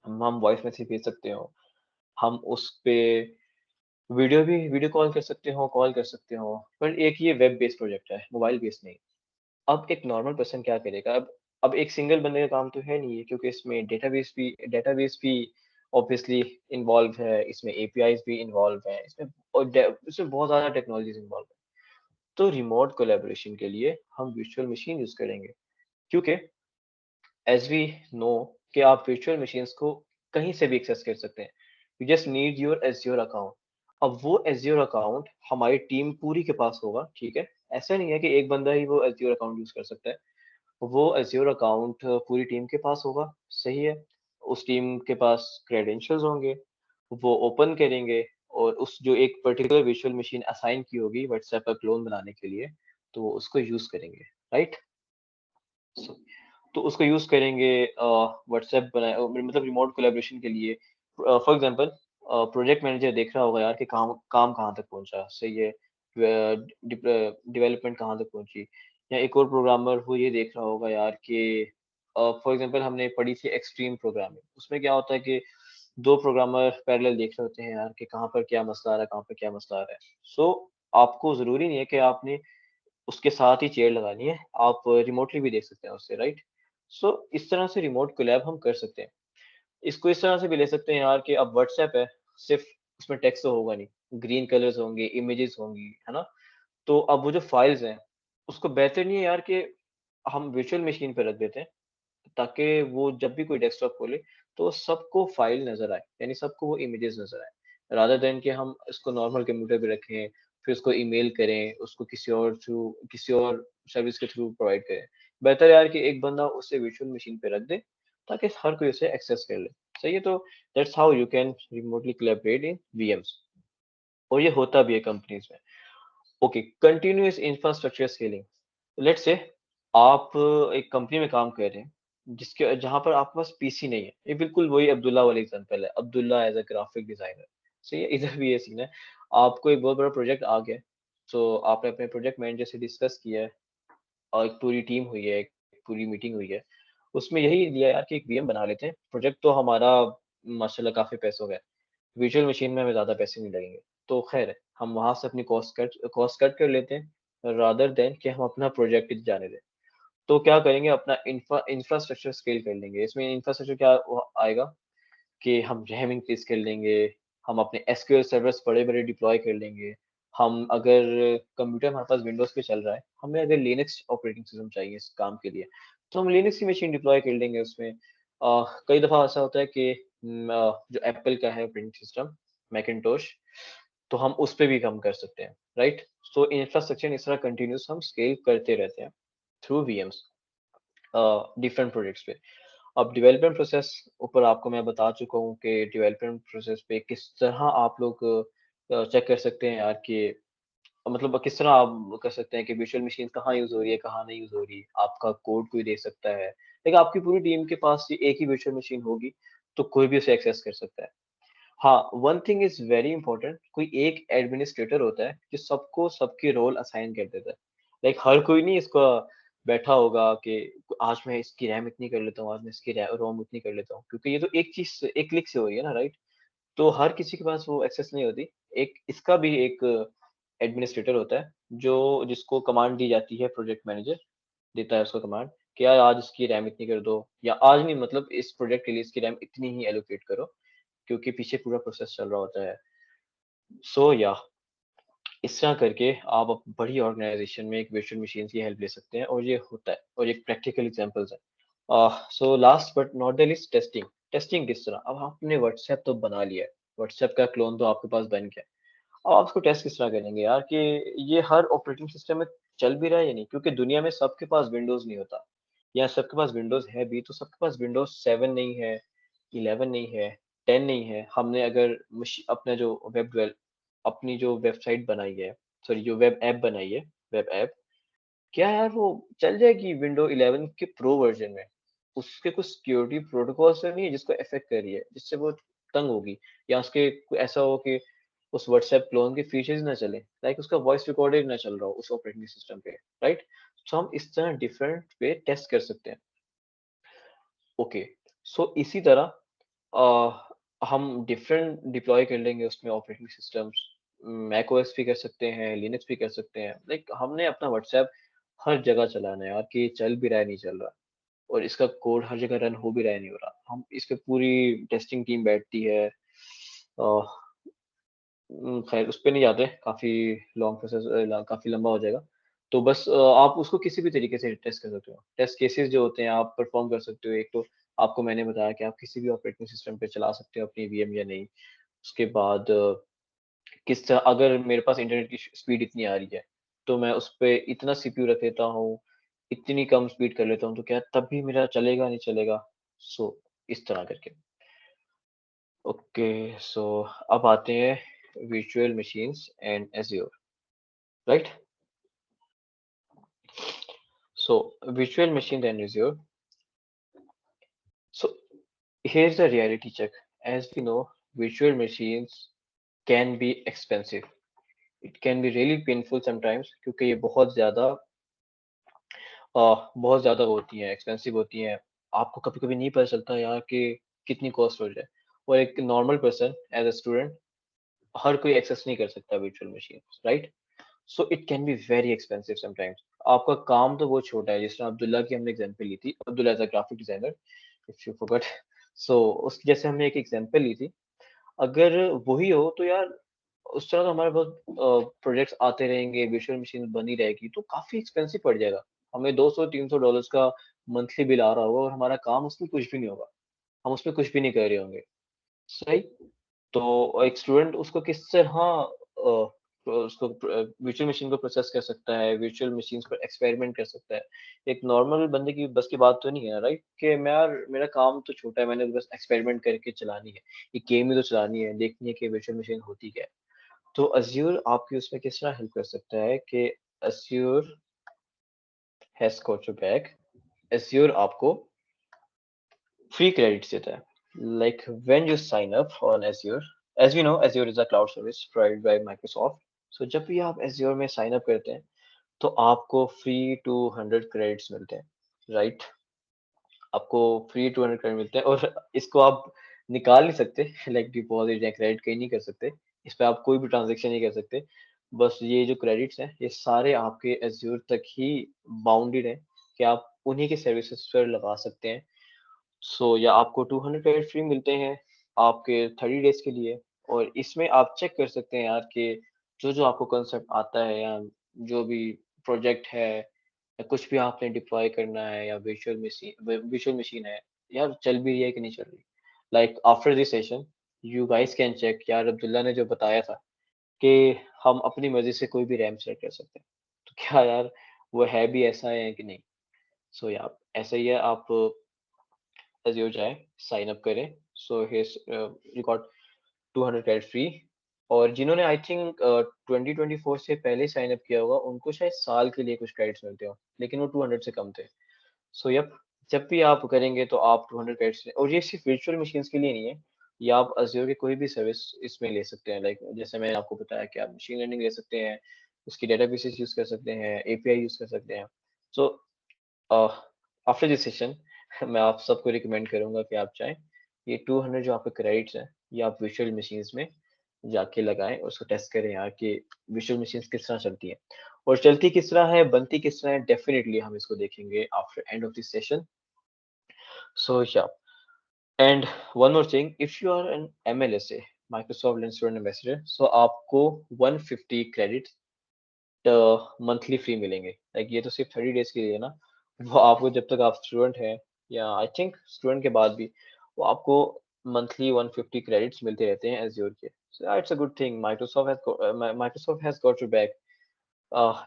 हम वॉइस मैसेज भेज सकते हो, हम उस पे वीडियो कॉल कर सकते हो, कॉल कर सकते हो। पर एक ये वेब बेस्ड प्रोजेक्ट है, मोबाइल बेस्ड नहीं। अब एक नॉर्मल पर्सन क्या करेगा? अब एक सिंगल बंदे का काम तो है नहीं है, क्योंकि इसमें डेटाबेस भी ऑब्वियसली इन्वॉल्व है, इसमें एपीआईज़ भी इन्वॉल्व हैं, इसमें बहुत ज़्यादा टेक्नोलॉजीज़ इन्वॉल्व हैं। तो रिमोट कोलैबोरेशन के लिए हम वर्चुअल मशीन यूज़ करेंगे, क्योंकि एज़ वी नो कि आप वर्चुअल मशीन्स को कहीं से भी एक्सेस कर सकते हैं। You just need your Azure account. अब वो एज़्योर अकाउंट हमारी टीम पूरी के पास होगा, ठीक है? ऐसा नहीं है कि एक बंदा ही वो एज़्योर अकाउंट यूज़ कर सकता है। वो एज़्योर अकाउंट पूरी टीम के पास होगा, सही है। उस टीम के पास क्रेडेंशियल्स होंगे, वो ओपन करेंगे और उस जो एक पर्टिकुलर वर्चुअल मशीन असाइन की होगी व्हाट्सएप का क्लोन बनाने के लिए, तो वो उसको यूज़ करेंगे, राइट? सो तो उसको यूज़ करेंगे व्हाट्सएप मतलब रिमोट कोलैबोरेशन के लिए। फॉर एग्ज़ाम्पल प्रोजेक्ट मैनेजर देख रहा होगा यार कि काम काम कहाँ तक पहुँचा, सही है। डेवलपमेंट कहाँ तक पहुँची, या एक और प्रोग्रामर वो ये देख रहा होगा यार कि फॉर एग्ज़ाम्पल हमने पढ़ी थी एक्सट्रीम प्रोग्रामिंग, उसमें क्या होता है कि 2 प्रोग्रामर पैरेलल देख रहे होते हैं यार कि कहाँ पर क्या मसला आ रहा है, कहाँ पर क्या मसला आ रहा है। सो आपको ज़रूरी नहीं है कि आपने उसके साथ ही चेयर लगानी है, आप रिमोटली भी देख सकते हैं उससे, राइट? सो इस तरह से रिमोट कोलैब हम कर सकते हैं। इसको इस तरह से भी ले सकते हैं यार कि अब व्हाट्सएप है, सिर्फ़ उसमें टेक्स्ट तो होगा नहीं, ग्रीन कलर्स होंगे, इमेजेस होंगी, है ना? तो अब वो जो फाइल्स हैं, उसको बेहतर नहीं है यार कि हम वर्चुअल मशीन पे रख देते हैं, ताकि वो जब भी कोई डेस्कटॉप खोले, तो सबको फाइल नज़र आए, यानी सबको वो इमेजेस नज़र आए। रादर दैन कि हम इसको नॉर्मल कंप्यूटर पे रखें, फिर उसको ईमेल करें, उसको किसी और सर्विस के थ्रू प्रोवाइड करें। बेहतर है यार कि एक बंदा उसे वर्चुअल मशीन पे रख दे, ताकि हर कोई उसे एक्सेस कर ले। सही है? तो that's how you can remotely collaborate in VMs, और ये होता भी है कंपनीज़ में। Okay, continuous infrastructure scaling. Let's say आप एक कंपनी में काम कर रहे हैं, जिसके जहाँ पर आपके पास पीसी नहीं है। ये बिल्कुल वही अब्दुल्ला वाली एग्ज़ाम्पल है, Abdullah as a graphic designer. सही है? इधर भी ये सीन है। आपको एक बहुत बड़ा प्रोजेक्ट आ गया है, तो आपने अपने प्रोजेक्ट मैनेजर से डिस्कस किया है और एक पूरी टीम हुई है, एक पूरी मीटिंग हुई है। उसमें यही लिया यार कि एक वीएम बना लेते हैं। प्रोजेक्ट तो हमारा माशाल्लाह काफ़ी पैसों का है। वर्चुअल मशीन में हमें ज़्यादा पैसे नहीं लगेंगे। तो ख़ैर, हम वहाँ से अपनी कॉस्ट कट कर लेते हैं, रादर दैन कि हम अपना प्रोजेक्ट ही जाने दें। तो क्या करेंगे, अपना इंफ्रास्ट्रक्चर स्केल कर लेंगे। इसमें इंफ्रास्ट्रक्चर क्या आएगा कि हम रैम इंक्रीज़ कर लेंगे, हम अपने एसक्यूएल सर्वर्स बड़े-बड़े डिप्लॉय कर लेंगे। हम अगर कंप्यूटर हमारे पास विंडोज़ पे चल रहा है, हमें अगर लिनक्स ऑपरेटिंग सिस्टम चाहिए इस काम के लिए, तो हम लिनक्स की मशीन डिप्लॉय कर लेंगे उसमें। कई दफ़ा ऐसा होता है कि जो एप्पल का है ऑपरेटिंग सिस्टम, मैकिन्टोश, तो हम उस पे भी काम कर सकते हैं, राइट? सो इंफ्रास्ट्रक्चर इस तरह कंटीन्यूअस हम स्केल करते रहते हैं थ्रू वीएम्स डिफरेंट प्रोजेक्ट्स पे। अब डेवलपमेंट प्रोसेस ऊपर आपको मैं बता चुका हूँ कि डेवलपमेंट प्रोसेस पे किस तरह आप लोग चेक कर सकते हैं यार कि मतलब किस तरह आप कर सकते हैं कि वर्चुअल मशीन कहाँ यूज़ हो रही है, कहाँ नहीं यूज़ हो रही है। आपका कोड कोई देख सकता है। लेकिन आपकी पूरी टीम के पास ये एक ही वर्चुअल मशीन होगी, तो कोई भी उसे एक्सेस कर सकता है। हाँ, one thing is very important, कोई एक एडमिनिस्ट्रेटर होता है जो सबको सबके रोल असाइन कर देता है। लाइक हर कोई नहीं इसका बैठा होगा कि आज मैं इसकी रैम इतनी कर लेता हूँ, आज मैं इसकी रोम इतनी कर लेता हूँ, क्योंकि ये तो एक चीज़ एक क्लिक से हो रही है ना, राइट? तो हर किसी के पास वो एक्सेस नहीं होती। एक इसका भी एक एडमिनिस्ट्रेटर होता है, जो जिसको कमांड दी जाती है, प्रोजेक्ट मैनेजर देता है उसको कमांड कि यार आज इसकी रैम इतनी कर दो, या आज नहीं मतलब इस प्रोजेक्ट के लिए इसकी रैम इतनी ही एलोकेट करो, क्योंकि पीछे पूरा प्रोसेस चल रहा होता है। सो या इस तरह करके आप बड़ी ऑर्गेनाइजेशन में एक वर्चुअल मशीन की हेल्प ले सकते हैं, और ये होता है, और एक प्रैक्टिकल एग्जांपल्स है। So last but not the least, testing. Testing किस तरह? अब आपने व्हाट्सएप तो बना लिया है, व्हाट्सएप का क्लोन तो आपके पास बन गया है। अब आप उसको टेस्ट किस तरह करेंगे यार कि ये हर ऑपरेटिंग सिस्टम में चल भी रहा है या नहीं? क्योंकि दुनिया में सबके पास विंडोज़ नहीं होता, या सबके पास विंडोज़ है भी तो सबके पास विंडोज़ 7 नहीं है, 11 नहीं है, 10 नहीं है। हमने अगर अपना जो अपनी जो वेबसाइट बनाई है, सॉरी जो वेब ऐप बनाई है, वेब ऐप, क्या यार वो चल जाएगी विंडो 11 के प्रो वर्ज़न में? उसके कुछ सिक्योरिटी प्रोटोकॉल्स तो नहीं है जिसको अफेक्ट कर रही है, जिससे वो तंग होगी, या उसके ऐसा हो कि उस व्हाट्सएप क्लोन के फीचर्स ना चले, लाइक उसका वॉइस रिकॉर्डिंग ना चल रहा हो उस ऑपरेटिंग सिस्टम पे, राइट? तो हम इस तरह डिफरेंट पे टेस्ट कर सकते हैं। ओके, सो इसी तरह हम डिफरेंट डिप्लॉय कर लेंगे उसमें ऑपरेटिंग सिस्टम्स, मैक ओएस भी कर सकते हैं, लिनक्स भी कर सकते हैं। लाइक हमने अपना व्हाट्सएप हर जगह चलाना है यार, कि चल भी रहा है नहीं चल रहा, और इसका कोड हर जगह रन हो भी रहा है नहीं हो रहा, हम इस पे पूरी टेस्टिंग टीम बैठती है। खैर उस पे नहीं जाते, काफ़ी लॉन्ग प्रोसेस, काफ़ी लंबा हो जाएगा। तो बस आप उसको किसी भी तरीके से टेस्ट कर सकते हो। टेस्ट केसेस जो होते हैं आप परफ़ॉर्म कर सकते हो। एक तो आपको मैंने बताया कि आप किसी भी ऑपरेटिंग सिस्टम पे चला सकते हो अपनी वीएम या नहीं। उसके बाद किस तरह, अगर मेरे पास इंटरनेट की स्पीड इतनी आ रही है, तो मैं उस पे इतना सीपीयू रख लेता हूँ, इतनी कम स्पीड कर लेता हूँ, तो क्या तब भी मेरा चलेगा, नहीं चलेगा? सो इस तरह करके। ओके, सो अब आते हैं virtual machines and Azure, right? So virtual machine and Azure. So here's the reality check. As we know, virtual machines can be expensive. It can be really painful sometimes क्योंकि ये बहुत ज़्यादा होती हैं, एक्सपेंसिव होती हैं। आपको कभी-कभी नहीं पता चलता यार कि कितनी कॉस्ट हो जाए, और एक normal person as a student हर कोई एक्सेस नहीं कर सकता virtual machines, right? So it can be very expensive sometimes. आपका काम तो बहुत छोटा है, जिस तरह अब्दुल्ला की हमने एग्जांपल ली थी, Abdullah as a graphic designer, if you forgot. So उसकी जैसे हमने एक एग्जांपल ली थी, अगर वही हो तो यार उस तरह तो हमारे पास प्रोजेक्ट्स आते रहेंगे, वर्चुअल मशीन बनी रहेगी, तो काफी एक्सपेंसिव पड़ जाएगा। हमें 200-300 डॉलर्स का मंथली बिल आ रहा होगा, और हमारा काम उसमें कुछ भी नहीं होगा, हम उसमें कुछ भी नहीं कर रहे होंगे, सही? तो एक स्टूडेंट उसको किस तरह उसको वर्चुअल मशीन को प्रोसेस कर सकता है, वर्चुअल मशीन्स पर एक्सपेरिमेंट कर सकता है। एक नॉर्मल बंदे की बस की बात तो नहीं है, राइट? कि मैं यार, मेरा काम तो छोटा है, मैंने बस एक्सपेरिमेंट करके चलानी है, ये गेम ही तो चलानी है, देखनी है कि वर्चुअल मशीन होती क्या है। तो अज़्यूर आपकी उसमें किस तरह हेल्प कर सकता है कि अज़्यूर हैज़ गॉट योर बैक। अज़्यूर आपको फ्री क्रेडिट्स देता है। Like when you sign up on Azure, as we know, Azure is a cloud service provided by Microsoft. So जब भी आप Azure में sign up करते हैं, तो आपको फ्री 200 क्रेडिट्स मिलते हैं, राइट? आपको फ्री 200 क्रेडिट मिलते हैं, और इसको आप निकाल नहीं सकते लाइक डिपॉजिट या क्रेडिट कहीं नहीं कर सकते। इस पे आप कोई भी ट्रांजैक्शन नहीं कर सकते। बस ये जो क्रेडिट्स हैं, ये सारे आपके Azure तक ही बाउंडेड हैं, कि आप उन्हीं के सर्विसेज पर लगा सकते हैं। सो या आपको 200 क्रेडिट फ्री मिलते हैं आपके 30 डेज के लिए, और इसमें आप चेक कर सकते हैं यार कि जो-जो आपको कांसेप्ट आता है, या जो भी प्रोजेक्ट है, या कुछ भी आपने डिप्लॉय करना है, या वर्चुअल मशीन है, यार चल भी रही है कि नहीं चल रही। Like after this session you guys can check, यार अब्दुल्ला ने जो बताया था कि हम अपनी मर्ज़ी से कोई भी रैम सेट कर सकते हैं। तो क्या यार वो है भी ऐसा है कि नहीं? सो या ऐसा ही है, आप Azure जाएँ, साइन अप करें। So here's you got 200 credit free. और जिन्होंने आई थिंक 2024 से पहले साइन अप किया होगा, उनको शायद साल के लिए कुछ क्रेडिट्स मिलते हो, लेकिन वो 200 से कम थे। सो यप, जब भी आप करेंगे तो आप 200 क्रेडिट्स, और ये सिर्फ वर्चुअल मशीन्स के लिए नहीं है, ये आप Azure की कोई भी सर्विस इसमें ले सकते हैं। लाइक जैसे मैंने आपको बताया कि आप मशीन लर्निंग ले सकते हैं, उसकी डेटाबेसेस यूज़ कर सकते हैं, एपीआई यूज़ कर सकते हैं। सो आफ्टर दिस सेशन मैं आप सबको रिकमेंड करूंगा कि आप चाहें, ये 200 जो आपके क्रेडिट्स हैं, ये आप वर्चुअल मशीन्स में जाके लगाएं, और उसको टेस्ट करें यार कि वर्चुअल मशीन्स किस तरह चलती हैं, और चलती किस तरह है, बनती किस तरह है। डेफिनेटली हम इसको देखेंगे after end of this session. So yeah, and one more thing, if you are an MLSA, Microsoft Linux student ambassador, so आपको 150 क्रेडिट मंथली फ्री मिलेंगे। लाइक ये तो सिर्फ 30 डेज के लिए है ना, वो आपको जब तक आप स्टूडेंट हैं, या आई थिंक स्टूडेंट के बाद भी, वो आपको मंथली 150 क्रेडिट्स मिलते रहते हैं एज़्योर के। So it's a good thing, Microsoft has got your back.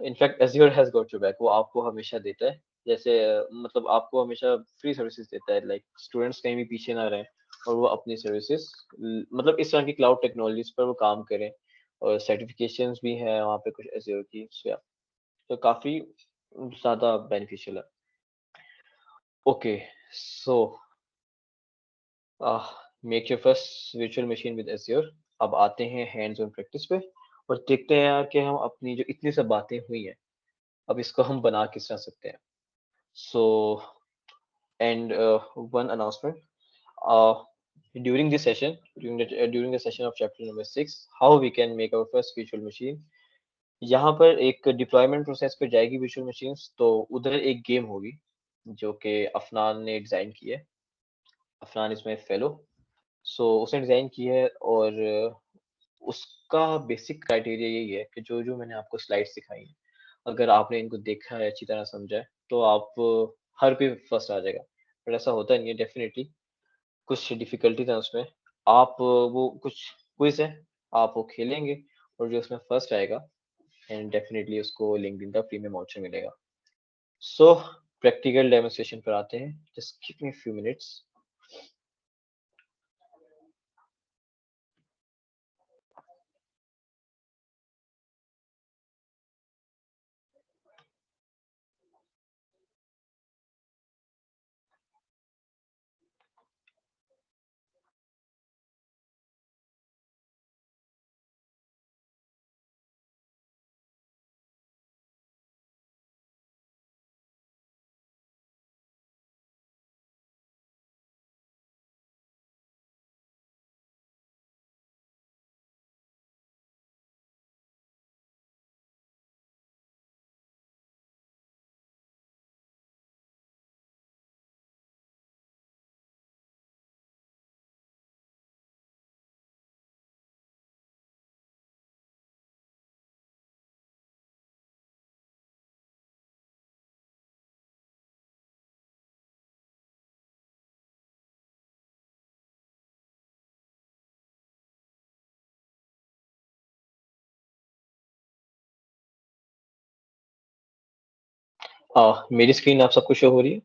In fact Azure has got your back, वो आपको हमेशा देता है। जैसे मतलब आपको हमेशा फ्री सर्विसेज देता है, लाइक स्टूडेंट्स कहीं भी पीछे ना रहें, और वो अपनी सर्विसेज मतलब इस तरह की क्लाउड टेक्नोलॉजीज पर वो काम करें, और सर्टिफिकेशंस भी हैं वहाँ पे कुछ एज़्योर की। सो या, तो काफ़ी ज़्यादा बेनिफिशियल है। Okay so make your first virtual machine with azure. अब आते हैं हैंड्स ऑन प्रैक्टिस पे और देखते हैं यार कि हम अपनी जो इतनी सब बातें हुई हैं, अब इसको हम बना किस तरह सकते हैं। So and one announcement, during this session, during the session of chapter number 6, how we can make our first virtual machine। यहाँ पर एक डिप्लॉयमेंट प्रोसेस पे जाएगी virtual machines, तो उधर एक गेम होगी जो कि अफनान ने डिजाइन की है। अफनान इसमें फेलो, सो उसने डिजाइन की है और उसका बेसिक क्राइटेरिया यही है कि जो जो मैंने आपको स्लाइड्स दिखाई हैं, अगर आपने इनको देखा है, अच्छी तरह समझा है, तो आप हर पे फर्स्ट आ जाएगा। बट ऐसा होता नहीं है, डेफिनेटली कुछ डिफिकल्टीज है उसमें। आप वो कुछ क्विज है, आप वो खेलेंगे और जो उसमें फर्स्ट आएगा एंड डेफिनेटली उसको लिंक्डइन का प्रीमियम वाउचर मिलेगा। सो प्रैक्टिकल डेमोन्स्ट्रेशन पर आते हैं, just give me few minutes. मेरी स्क्रीन आप सबको शो हो रही है?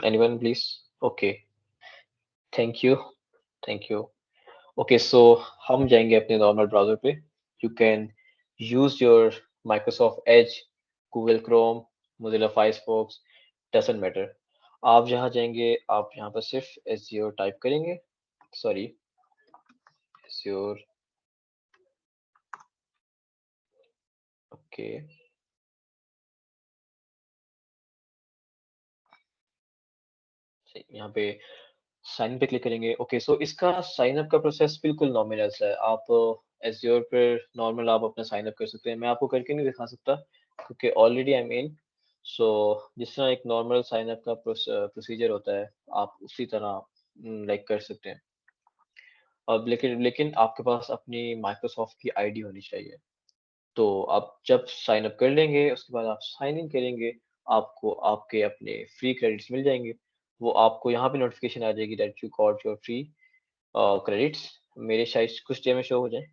Anyone please? Okay, thank you, thank you. Okay so हम जाएंगे अपने नॉर्मल ब्राउजर पे। You can use your Microsoft Edge, Google Chrome, Mozilla Firefox, doesn't matter. आप जहाँ जाएंगे, आप यहाँ पर सिर्फ एज्योर टाइप करेंगे, सॉरी एज्योर। ओके, यहाँ पे साइन पे क्लिक करेंगे। ओके सो इसका साइन अप का प्रोसेस बिल्कुल नॉमिनल सा है। आप एज्योर पर नॉर्मल आप अपना साइन अप कर सकते हैं। मैं आपको करके नहीं दिखा सकता क्योंकि ऑलरेडी आई एम इन। सो जिस तरह एक नॉर्मल साइन अप का प्रोसीजर होता है, आप उसी तरह लाइक कर सकते हैं। अब लेकिन लेकिन आपके पास अपनी माइक्रोसॉफ्ट की आईडी होनी चाहिए। तो आप जब साइन अप कर लेंगे, उसके बाद आप साइन इन करेंगे, आपको आपके अपने फ्री क्रेडिट्स मिल जाएंगे। वो आपको यहाँ पे नोटिफिकेशन आ जाएगी that you got your free credits. मेरे शायद कुछ डे में शो हो जाए,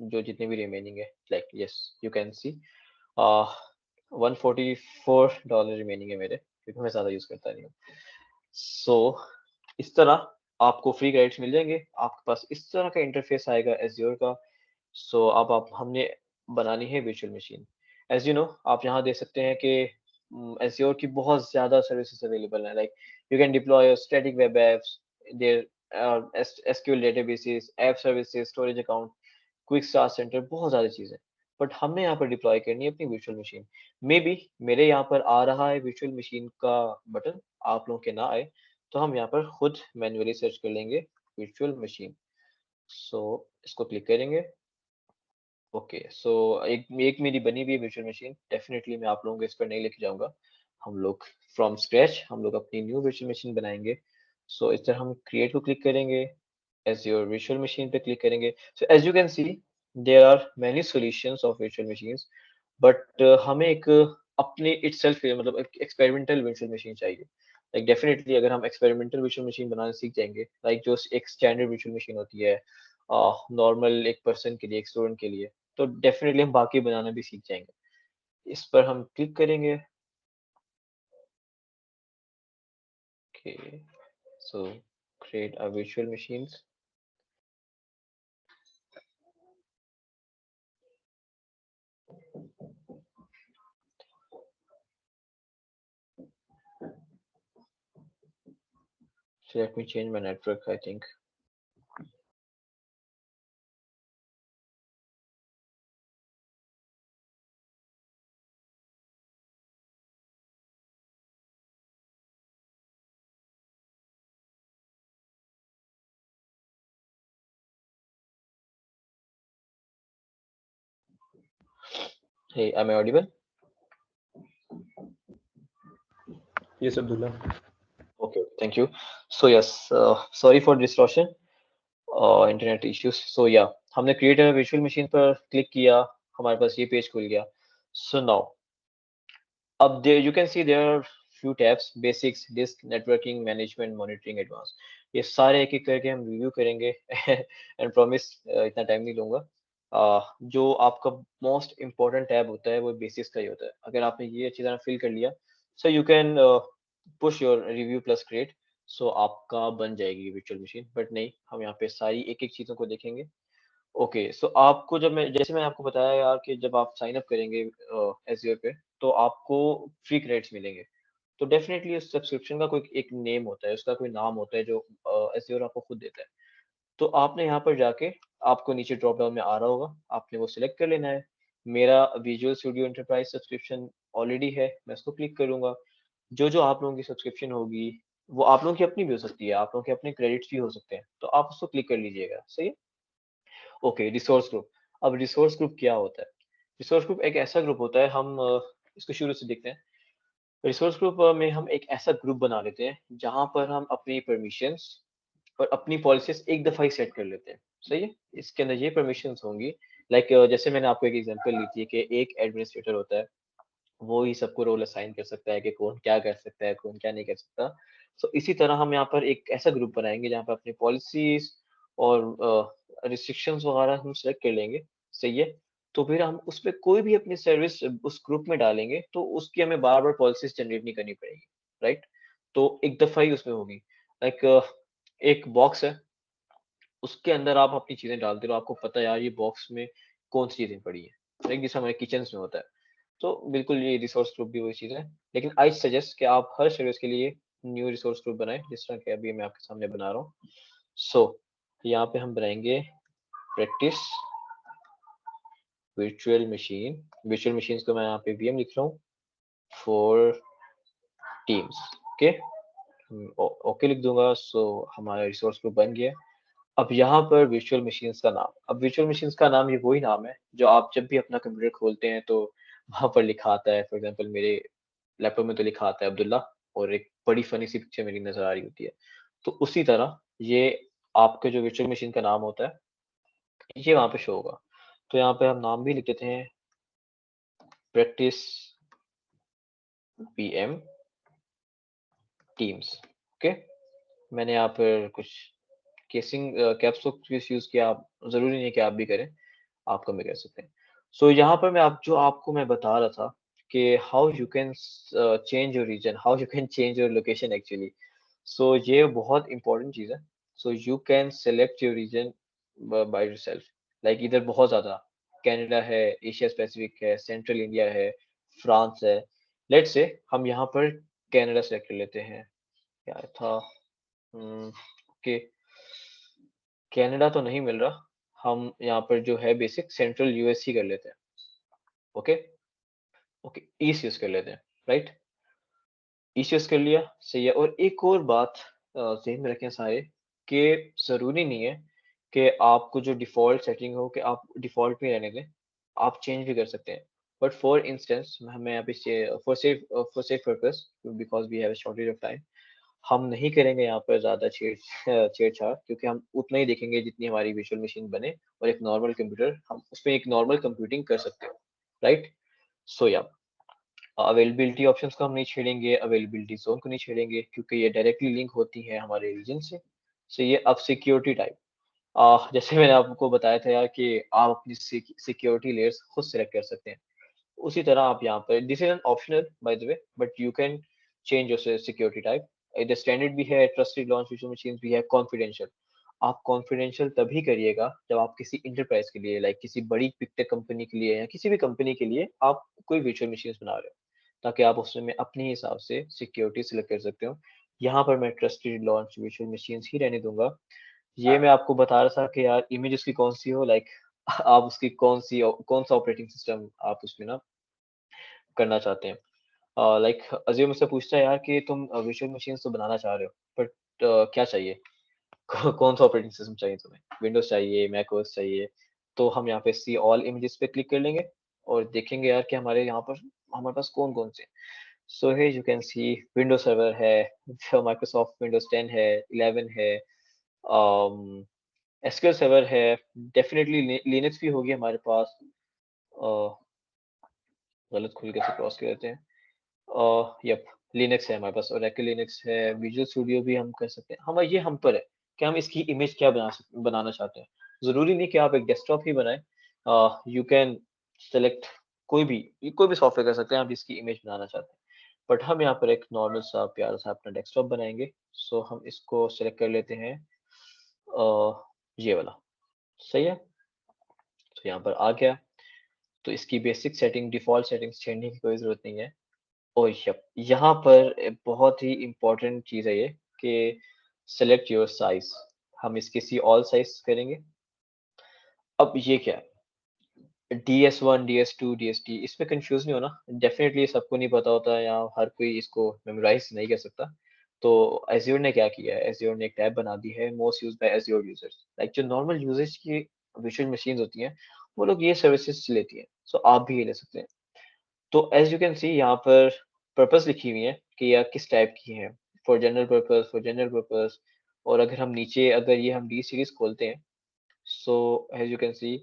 जो जितने भी रिमेनिंग है, like yes you can C $144 remaining है मेरे, क्योंकि मैं ज़्यादा यूज़ करता नहीं हूँ। सो इस तरह आपको फ्री क्रेडिट्स मिल जाएंगे। आपके पास इस तरह का इंटरफेस आएगा एज्योर का। सो अब आप हमने बनानी है virtual machine. As you know, आप यहाँ देख सकते हैं कि एज्योर की बहुत ज़्यादा सर्विसेज अवेलेबल हैं। Like you can deploy static web apps, there SQL databases, app services, storage account, quick start centre, बहुत ज़्यादा चीज़ें। बट हमने यहाँ पर डिप्लॉय करनी है अपनी वर्चुअल मशीन। मे बी मेरे यहाँ पर आ रहा है वर्चुअल मशीन का बटन, आप लोगों के ना आए, तो हम यहाँ पर खुद मैन्युअली सर्च कर लेंगे वर्चुअल मशीन। सो इसको क्लिक करेंगे। ओके सो एक एक मेरी बनी हुई है वर्चुअल मशीन, डेफिनेटली मैं आप लोगों को इस पर नहीं लेके जाऊंगा। हम लोग फ्रॉम स्क्रैच हम लोग अपनी न्यू वर्चुअल मशीन बनाएंगे। सो इस तरह हम क्रिएट को क्लिक करेंगे, एज योर virtual machine पे क्लिक करेंगे। So as you can see there are many solutions of virtual machines, but हमें एक अपने इटसेल्फ मतलब एक एक्सपेरिमेंटल वर्चुअल मशीन चाहिए। लाइक डेफिनेटली अगर हम एक्सपेरिमेंटल वर्चुअल मशीन बनाना सीख जाएंगे, लाइक जो एक स्टैंडर्ड वर्चुअल मशीन होती है नॉर्मल एक पर्सन के लिए, एक स्टूडेंट के लिए, तो डेफिनेटली हम बाकी बनाना भी सीख जाएंगे। इस पर हम क्लिक करेंगे। Okay so create a virtual machines. So let me change my network, I think. Hey, am I audible? Yes, Abdullah. Okay, thank you. So yes, sorry for disruption, internet issues. So yeah हमने क्रिएट अ वर्चुअल मशीन पर क्लिक किया, हमारे पास ये पेज खुल गया. सो नाउ अब there you can see there are few tabs: basics, disk, networking, management, monitoring, advance. ये सारे एक एक करके हम रिव्यू करेंगे. एंड प्रॉमिस इतना टाइम नहीं लूंगा. जो आपका मोस्ट इम्पोर्टेंट टैब होता है वो बेसिक्स का ही होता है. अगर आपने ये अच्छी तरह फिल कर लिया, so you can push your review plus create. So आपका बन जाएगी वर्चुअल मशीन. बट नहीं, हम यहाँ पे सारी एक एक चीज़ों को देखेंगे. ओके, सो आपको जब मैं जैसे मैंने आपको बताया यार कि जब आप साइन अप करेंगे एज़्योर पे, तो आपको फ्री क्रेडिट्स मिलेंगे. तो डेफिनेटली उस सब्सक्रिप्शन का कोई एक नेम होता है, उसका कोई नाम होता है जो एज़्योर आपको खुद देता है. तो आपने यहाँ पर जाके, आपको नीचे ड्रॉप डाउन में आ रहा होगा, आपने वो सिलेक्ट कर लेना है. मेरा visual studio enterprise subscription already है, मैं इसको क्लिक करूंगा. जो जो आप लोगों की सब्सक्रिप्शन होगी, वो आप लोगों की अपनी भी हो सकती है, आप लोगों के अपने क्रेडिट्स भी हो सकते हैं, तो आप उसको क्लिक कर लीजिएगा. सही है. Okay, resource group. अब रिसोर्स ग्रुप क्या होता है? रिसोर्स ग्रुप एक ऐसा ग्रुप होता है, हम इसको शुरू से देखते हैं. रिसोर्स ग्रुप में हम एक ऐसा ग्रुप बना लेते हैं जहां पर हम अपनी परमिशंस और अपनी पॉलिसीज एक दफा ही सेट कर लेते हैं. सही है. इसके अंदर ये परमिशंस होंगी, लाइक जैसे मैंने आपको एक एग्जांपल ली थी कि एक एडमिनिस्ट्रेटर होता है, वो ही सबको रोल असाइन कर सकता है कि कौन क्या कर सकता है, कौन क्या नहीं कर सकता. सो इसी तरह हम यहाँ पर एक ऐसा ग्रुप बनाएंगे जहाँ पर अपनी पॉलिसीज और रिस्ट्रिक्शंस वगैरह हम सेलेक्ट कर लेंगे. सही है. तो फिर हम उस पे कोई भी अपनी सर्विस उस ग्रुप में डालेंगे तो उसकी हमें बार बार पॉलिसीज जनरेट नहीं करनी पड़ेगी. राइट. तो एक दफा ही उसमें होगी. लाइक एक बॉक्स है, उसके अंदर आप अपनी चीजें डालते रहो, आपको पता है यार ये बॉक्स में कौन सी चीजें पड़ी है. लाइक जैसे हमारे किचन में होता है. तो बिल्कुल ये रिसोर्स ग्रुप भी वही चीज़ है. लेकिन आई सजेस्ट कि आप हर सर्विस के लिए न्यू रिसोर्स ग्रुप बनाएं, जिस तरह के अभी मैं आपके सामने बना रहा हूँ. सो यहाँ पे हम बनाएंगे practice virtual machine. Virtual machine को मैं यहाँ पे वीएम लिख रहा हूँ फॉर टीम्स. ओके, ओके लिख दूंगा. सो हमारा रिसोर्स ग्रुप बन गया. अब यहाँ पर वर्चुअल मशीन्स का नाम, अब वर्चुअल मशीन्स का नाम ये वही नाम है जो आप जब भी अपना कंप्यूटर खोलते हैं तो वहां पर लिखा आता है. फॉर एग्जांपल मेरे लैपटॉप में तो लिखा आता है अब्दुल्ला, और एक बड़ी फनी सी पिक्चर मेरी नजर आ रही होती है. तो उसी तरह ये आपके जो वर्चुअल मशीन का नाम होता है, ये वहां पे शो होगा. तो यहाँ पे हम नाम भी लिख देते हैं, प्रैक्टिस पीएम टीम्स. ओके. मैंने यहाँ पर कुछ केसिंग कैप्स लॉक यूज किया. आप जरूरी नहीं है कि आप भी करें, आप कम भी कर सकते हैं. सो यहाँ पर मैं बता रहा था कि how you can change your region, how you can change your location actually. So ये बहुत इंपॉर्टेंट चीज़ है. So you can select your region by yourself. Like इधर बहुत ज़्यादा कनाडा है, एशिया पैसिफिक है, सेंट्रल इंडिया है, फ्रांस है. लेट्स से हम यहाँ पर कनाडा सेलेक्ट कर लेते हैं. क्या था? ओके, कनाडा तो नहीं मिल रहा. हम यहाँ पर जो है बेसिक सेंट्रल यूएस ही कर लेते हैं. ओके. ओके, ईस्ट यूज कर लेते हैं. राइट. ईस्ट यूज कर लिया. सही है. और एक और बात ज़हन में रखें सारे, कि ज़रूरी नहीं है कि आपको जो डिफ़ॉल्ट सेटिंग हो कि आप डिफ़ॉल्ट में रहने दें, आप चेंज भी कर सकते हैं. बट फॉर इंस्टेंस मैं यहाँ पे for safe purpose, because we have a shortage of time, हम नहीं करेंगे यहाँ पर ज़्यादा छेड़छाड़, क्योंकि हम उतना ही देखेंगे जितनी हमारी विजुअल मशीन बने, और एक नॉर्मल कंप्यूटर हम उसमें एक नॉर्मल कंप्यूटिंग कर सकते हो. राइट. सो या अवेलेबिलिटी ऑप्शंस को हम नहीं छेड़ेंगे, अवेलेबिलिटी जोन को नहीं छेड़ेंगे, क्योंकि ये डायरेक्टली लिंक होती है हमारे रीजन से. सो ये अब सिक्योरिटी टाइप, जैसे मैंने आपको बताया था यार कि आप अपनी सिक्योरिटी लेयर्स खुद सेलेक्ट कर सकते हैं. उसी तरह आप यहाँ पर, this is an optional by the way, but you can change your security type. इधर स्टैंडर्ड भी है, ट्रस्टेड लॉन्च विजुअल मशीन्स भी है, कॉन्फिडेंशियल. आप कॉन्फिडेंशियल तभी करिएगा जब आप किसी इंटरप्राइज के लिए, लाइक किसी बड़ी पिक्टेक कंपनी के लिए या किसी भी कंपनी के लिए आप कोई वर्चुअल मशीन्स बना रहे हो, ताकि आप उसमें अपने हिसाब से सिक्योरिटी सिलेक्ट कर सकते हो. यहाँ पर मैं ट्रस्टेड लॉन्च वर्चुअल मशीन्स ही रहने दूंगा। ये मैं आपको बता रहा था कि यार इमेज उसकी कौन सी हो, लाइक आप उसकी कौन सा ऑपरेटिंग सिस्टम आप उसमें ना करना चाहते हैं। लाइक अज़य मुझसे पूछता है यार कि तुम वर्चुअल मशीन्स तो बनाना चाह रहे हो, बट क्या चाहिए? कौन सा ऑपरेटिंग सिस्टम चाहिए तुम्हें? विंडोज़ चाहिए, मैक ओएस चाहिए? तो हम यहाँ पे सी ऑल इमेजेस पे क्लिक कर लेंगे और देखेंगे यार कि हमारे यहाँ पर हमारे पास कौन-कौन से हैं। So here you can C Windows server है, माइक्रोसॉफ्ट विंडोज 10 है, 11 है, एसक्यूएल सर्वर है, डेफिनेटली लिनक्स भी होगी हमारे पास। गलत खुल कैसे क्रॉस कर देते हैं। यप, लिनक्स है हमारे पास, ओरेकल लिनक्स है, विजुअल स्टूडियो भी हम कर सकते हैं। ये हम पर है कि हम इसकी इमेज क्या बनाना चाहते हैं। ज़रूरी नहीं कि आप एक डेस्कटॉप ही बनाएँ। यू कैन सेलेक्ट कोई भी सॉफ्टवेयर कर सकते हैं आप जिसकी इमेज बनाना चाहते हैं। बट हम यहाँ पर एक नॉर्मल सा प्यारा सा अपना डेस्कटॉप बनाएँगे। सो हम इसको सेलेक्ट कर लेते हैं, ये वाला, सही है? तो यहाँ पर आ गया। तो इसकी बेसिक सेटिंग, डिफ़ॉल्ट सेटिंग्स छेड़ने की कोई ज़रूरत नहीं है। ओह यप! यहाँ पर बहुत ही इम्पोर्टेंट चीज़ है ये कि सेलेक्ट योर साइज़। हम इसकी सी ऑल साइज़ करेंगे। अब ये क्या है? DS1, DS2, DST, इसमें कन्फ्यूज़ नहीं होना। डेफ़िनेटली सबको नहीं पता होता या हर कोई इसको मेमोराइज़ नहीं कर सकता। तो एज़्योर ने क्या किया है, एज़्योर ने एक टैब बना दी है, most used by Azure users. Like जो नॉर्मल यूज़र्स की वर्चुअल मशीन्स होती हैं, वो लोग ये सर्विसेज़ लेती हैं। सो आप भी ये ले सकते हैं। तो एज़ यू कैन सी यहाँ पर पर्पस लिखी हुई है कि यह किस टाइप की है, फॉर जनरल पर्पस। और अगर ये हम डी सीरीज़ खोलते हैं, सो एज़ यू कैन सी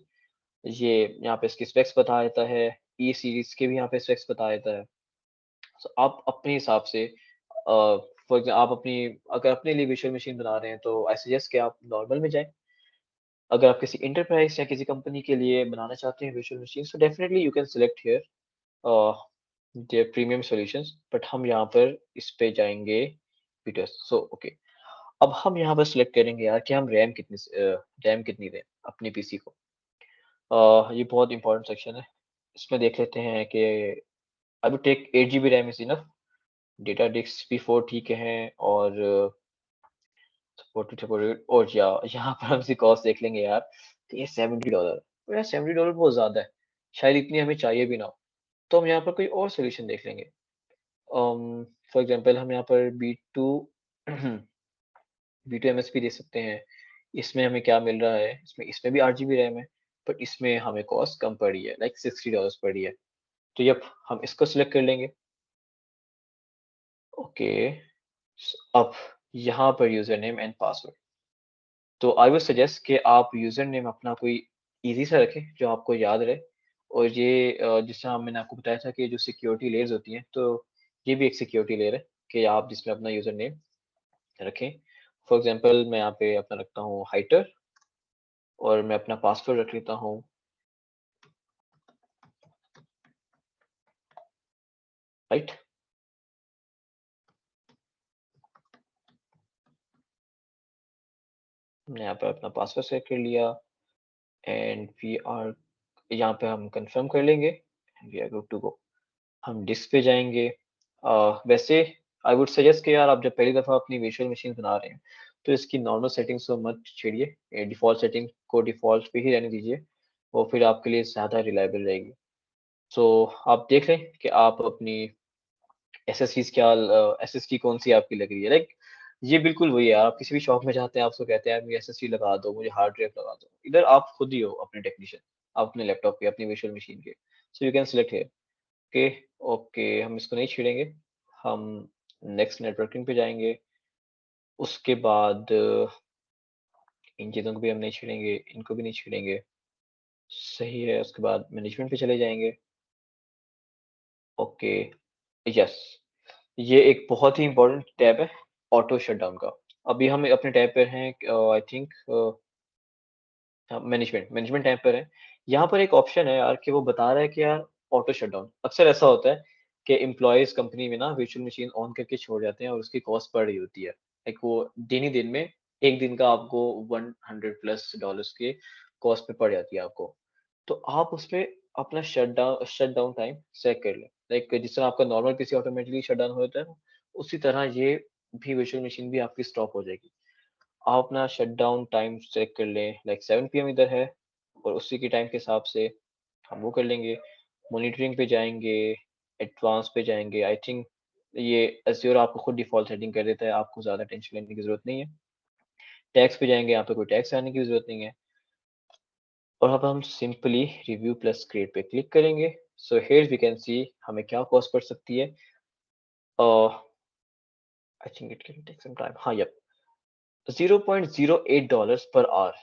ये यहाँ पे इसकी स्पेक्स बता देता है, ई सीरीज़ के भी यहाँ पे स्पेक्स बता देता है। सो आप अपने हिसाब से आप अगर अपने लिए वर्चुअल मशीन बना रहे हैं तो आई सजेस्ट कि आप नॉर्मल में जाएँ। अगर आप किसी एंटरप्राइज़ या किसी कंपनी के लिए बनाना चाहते हैं virtual machine, so definitely you can select here their premium solutions. But हम यहाँ पर इस पे जाएँगे फीचर्स। सो ओके, अब हम यहाँ पर सिलेक्ट करेंगे यार कि हम रैम कितनी दें अपने पीसी को। ये बहुत इंपॉर्टेंट सेक्शन है। इसमें देख लेते हैं कि I would take 8 GB RAM is enough. Data disk भी 4 ठीक हैं और 42 और यहाँ पर हम इसकी कॉस्ट देख लेंगे यार, तो ये $70। तो यार $70 बहुत ज़्यादा है। शायद इतनी हमें चाहिए भी ना हो। तो हम यहाँ पर कोई और सॉल्यूशन देख लेंगे। फॉर एग्ज़ाम्पल हम यहाँ पर B2 MSP दे सकते हैं। इसमें हमें क्या मिल रहा है, इसमें भी 8 जीबी रैम है, बट इसमें हमें कॉस्ट कम पड़ी है, लाइक $60 पड़ी है। तो यप, हम इसको सिलेक्ट कर लेंगे। ओके, अब यहाँ पर यूज़र नेम एंड पासवर्ड। तो आई वुड सजेस्ट कि आप यूज़र नेम अपना कोई ईज़ी सा रखें, जो आपको याद रहे। और ये जिस तरह मैंने आपको बताया था कि जो सिक्योरिटी लेयर्स होती हैं, तो ये भी एक सिक्योरिटी लेयर है कि आप जिसमें अपना यूज़र नेम रखें। फॉर एग्ज़ाम्पल मैं यहाँ पे अपना रखता हूँ हाइटर और मैं अपना पासवर्ड रख लेता हूँ, राइट? हमने यहाँ पे अपना पासवर्ड सेट कर लिया एंड वी आर यहाँ पे हम कंफर्म कर लेंगे and we are good to go. हम डिस्क पे जाएँगे। वैसे आई वुड सजेस्ट कि यार आप जब पहली दफ़ा अपनी वर्चुअल मशीन बना रहे हैं, तो इसकी नॉर्मल सेटिंग्स को मत छेड़िए। डिफ़ॉल्ट सेटिंग को डिफ़ॉल्ट पे ही रहने दीजिए, वो फिर आपके लिए ज़्यादा रिलायबल रहेगी। सो आप देख लें कि आप अपनी एसएसडी कौन-सी आपकी लग रही है। लाइक ये बिल्कुल वही है, आप किसी भी शॉप में जाते हैं, आपसे कहते हैं यार मुझे एसएसडी लगा दो, मुझे हार्ड ड्राइव लगा दो। इधर आप खुद ही हो अपने टेक्नीशियन, आप अपने लैपटॉप के, अपनी वर्चुअल मशीन के। सो you can select here. Okay, okay, हम इसको नहीं छेड़ेंगे। हम नेक्स्ट नेटवर्किंग पे जाएँगे। उसके बाद इन चीज़ों को भी हम नहीं छेड़ेंगे, इनको भी नहीं छेड़ेंगे। सही है, उसके बाद मैनेजमेंट पे चले जाएँगे। Okay, yes. ये एक बहुत ही इम्पोर्टेंट टैब है, ऑटो शटडाउन का। अभी हम अपने टैब पे हैं, आई थिंक मैनेजमेंट टैब पर है। यहाँ पर एक ऑप्शन है यार कि वो बता रहा है कि यार ऑटो शटडाउन। अक्सर ऐसा होता है कि एम्प्लॉइज़ कंपनी में ना वर्चुअल मशीन ऑन करके छोड़ जाते हैं और उसकी कॉस्ट बढ़ रही होती है। लाइक वो दिन ही दिन में 1 दिन का आपको 100+ के कॉस्ट पे पड़ जाती है आपको। तो आप उसपे अपना शटडाउन टाइम सेट कर लें। लाइक जिस तरह आपका नॉर्मल पीसी ऑटोमेटिकली शटडाउन हो जाता है ना, उसी तरह ये भी वर्चुअल मशीन भी आपकी स्टॉप हो जाएगी। आप अपना शटडाउन टाइम सेलेक्ट कर लें, लाइक 7 पीएम इधर है, और उसी के टाइम के हिसाब से हम वो कर लेंगे। मॉनिटरिंग पे जाएंगे, एडवांस पे जाएंगे। आई थिंक ये एज़्योर आपको खुद डिफ़ॉल्ट सेटिंग कर देता है, आपको ज़्यादा टेंशन लेने की ज़रूरत नहीं है। टैग्स पे जाएंगे, यहाँ पे कोई टैग्स आने की ज़रूरत नहीं है। और अब हम सिंपली रिव्यू प्लस क्रिएट पे क्लिक करेंगे। So here we can see हमें क्या कॉस्ट पड़ सकती है। I think it can take some time. हाँ, yup, $0.08 per hour.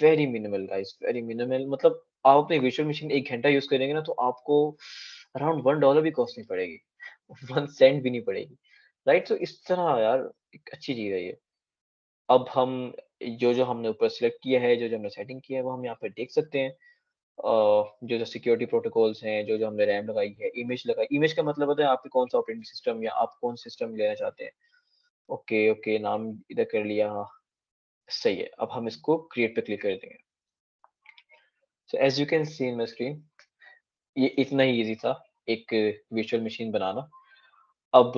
Very minimal guys, very minimal. मतलब आप अपनी वर्चुअल मशीन 1 घंटा यूज करेंगे ना, तो आपको अराउंड $1 भी कॉस्ट नहीं पड़ेगी, 1 सेंट भी नहीं पड़ेगी। राइट, तो इस तरह यार एक अच्छी चीज है ये। अब हम जो जो हमने ऊपर सेलेक्ट किया है, जो जो हमने सेटिंग किया है, वो हम यहाँ पे देख सकते हैं। जो जो सिक्योरिटी प्रोटोकॉल्स हैं, जो जो हमने रैम लगाई है, इमेज लगाई। इमेज का मतलब होता है आपके कौन सा ऑपरेटिंग सिस्टम या आप कौन सिस्टम लेना चाहते हैं। ओके ओके, नाम इधर कर लिया, हाँ, सही है। अब हम इसको क्रिएट पे क्लिक कर देंगे। So as you can see in my screen, ये इतना ही इजी था एक वर्चुअल मशीन बनाना। अब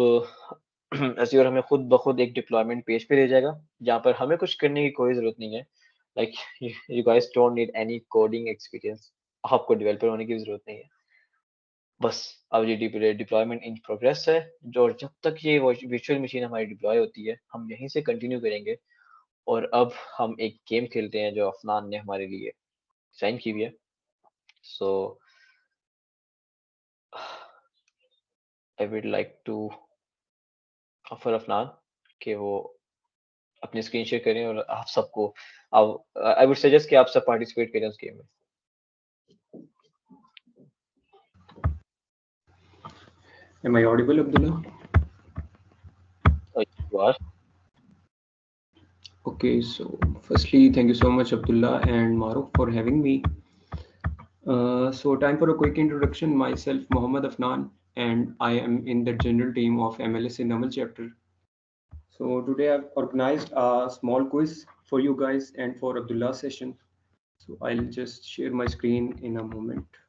एज़्योर हमें खुद ब खुद एक डिप्लॉयमेंट पेज पे ले जाएगा, जहाँ पर हमें कुछ करने की कोई ज़रूरत नहीं है। Like you guys don't need any coding experience, आपको डेवलपर होने की ज़रूरत नहीं है। बस अब ये डिप्लॉयमेंट इन प्रोग्रेस है, जो जब तक ये वर्चुअल मशीन हमारी डिप्लॉय होती है, हम यहीं से कंटिन्यू करेंगे। और अब हम एक गेम खेलते हैं जो अफनान ने हमारे लिए डिज़ाइन की हुई है। So I would like to offer Afnan कि वो अपनी स्क्रीन शेयर करें, और आप सबको आई वुड सजेस्ट कि आप सब पार्टिसिपेट करें उस गेम में। Am I audible, Abdullah? You are. Okay, so firstly, thank you so much, Abdullah and Maruf, for having me. So, time for a quick introduction. Myself, Mohammad Afnan, and I am in the general team of MLS in Amal chapter. So, today I've organized a small quiz for you guys and for Abdullah's session. So, I'll just share my screen in a moment.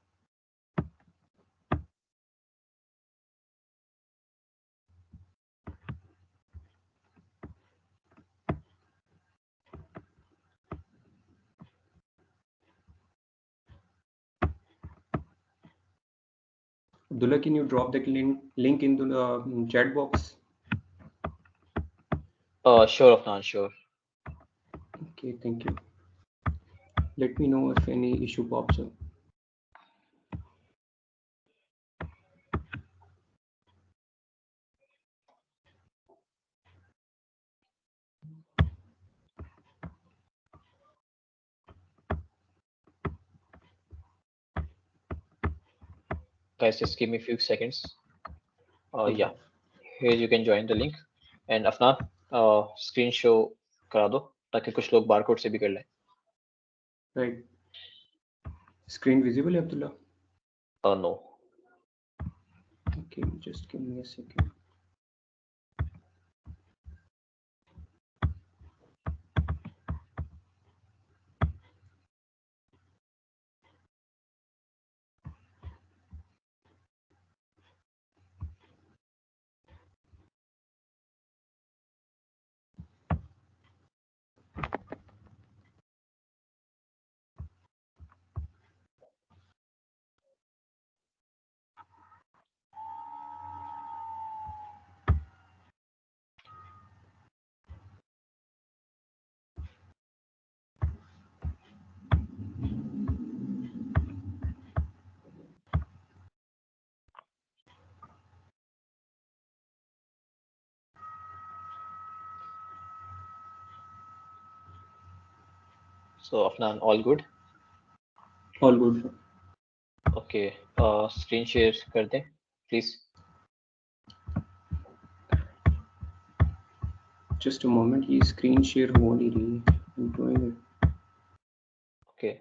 Abdullah, can you drop the link into the chat box? Sure, Afnan, sure. Okay, thank you. Let me know if any issue pops up. Guys, just give me a few seconds. Okay. Yeah, here you can join the link. And Afnan, screen show करा दो, ताकि कुछ लोग बारकोड से भी कर लें। Right. Screen visible, Abdullah? No. Okay, just give me a second. So Afnan, all good? All good. Okay. Screen share कर दें, प्लीज। Just a moment. ये screen share हो नहीं रही है. I'm doing it. Okay.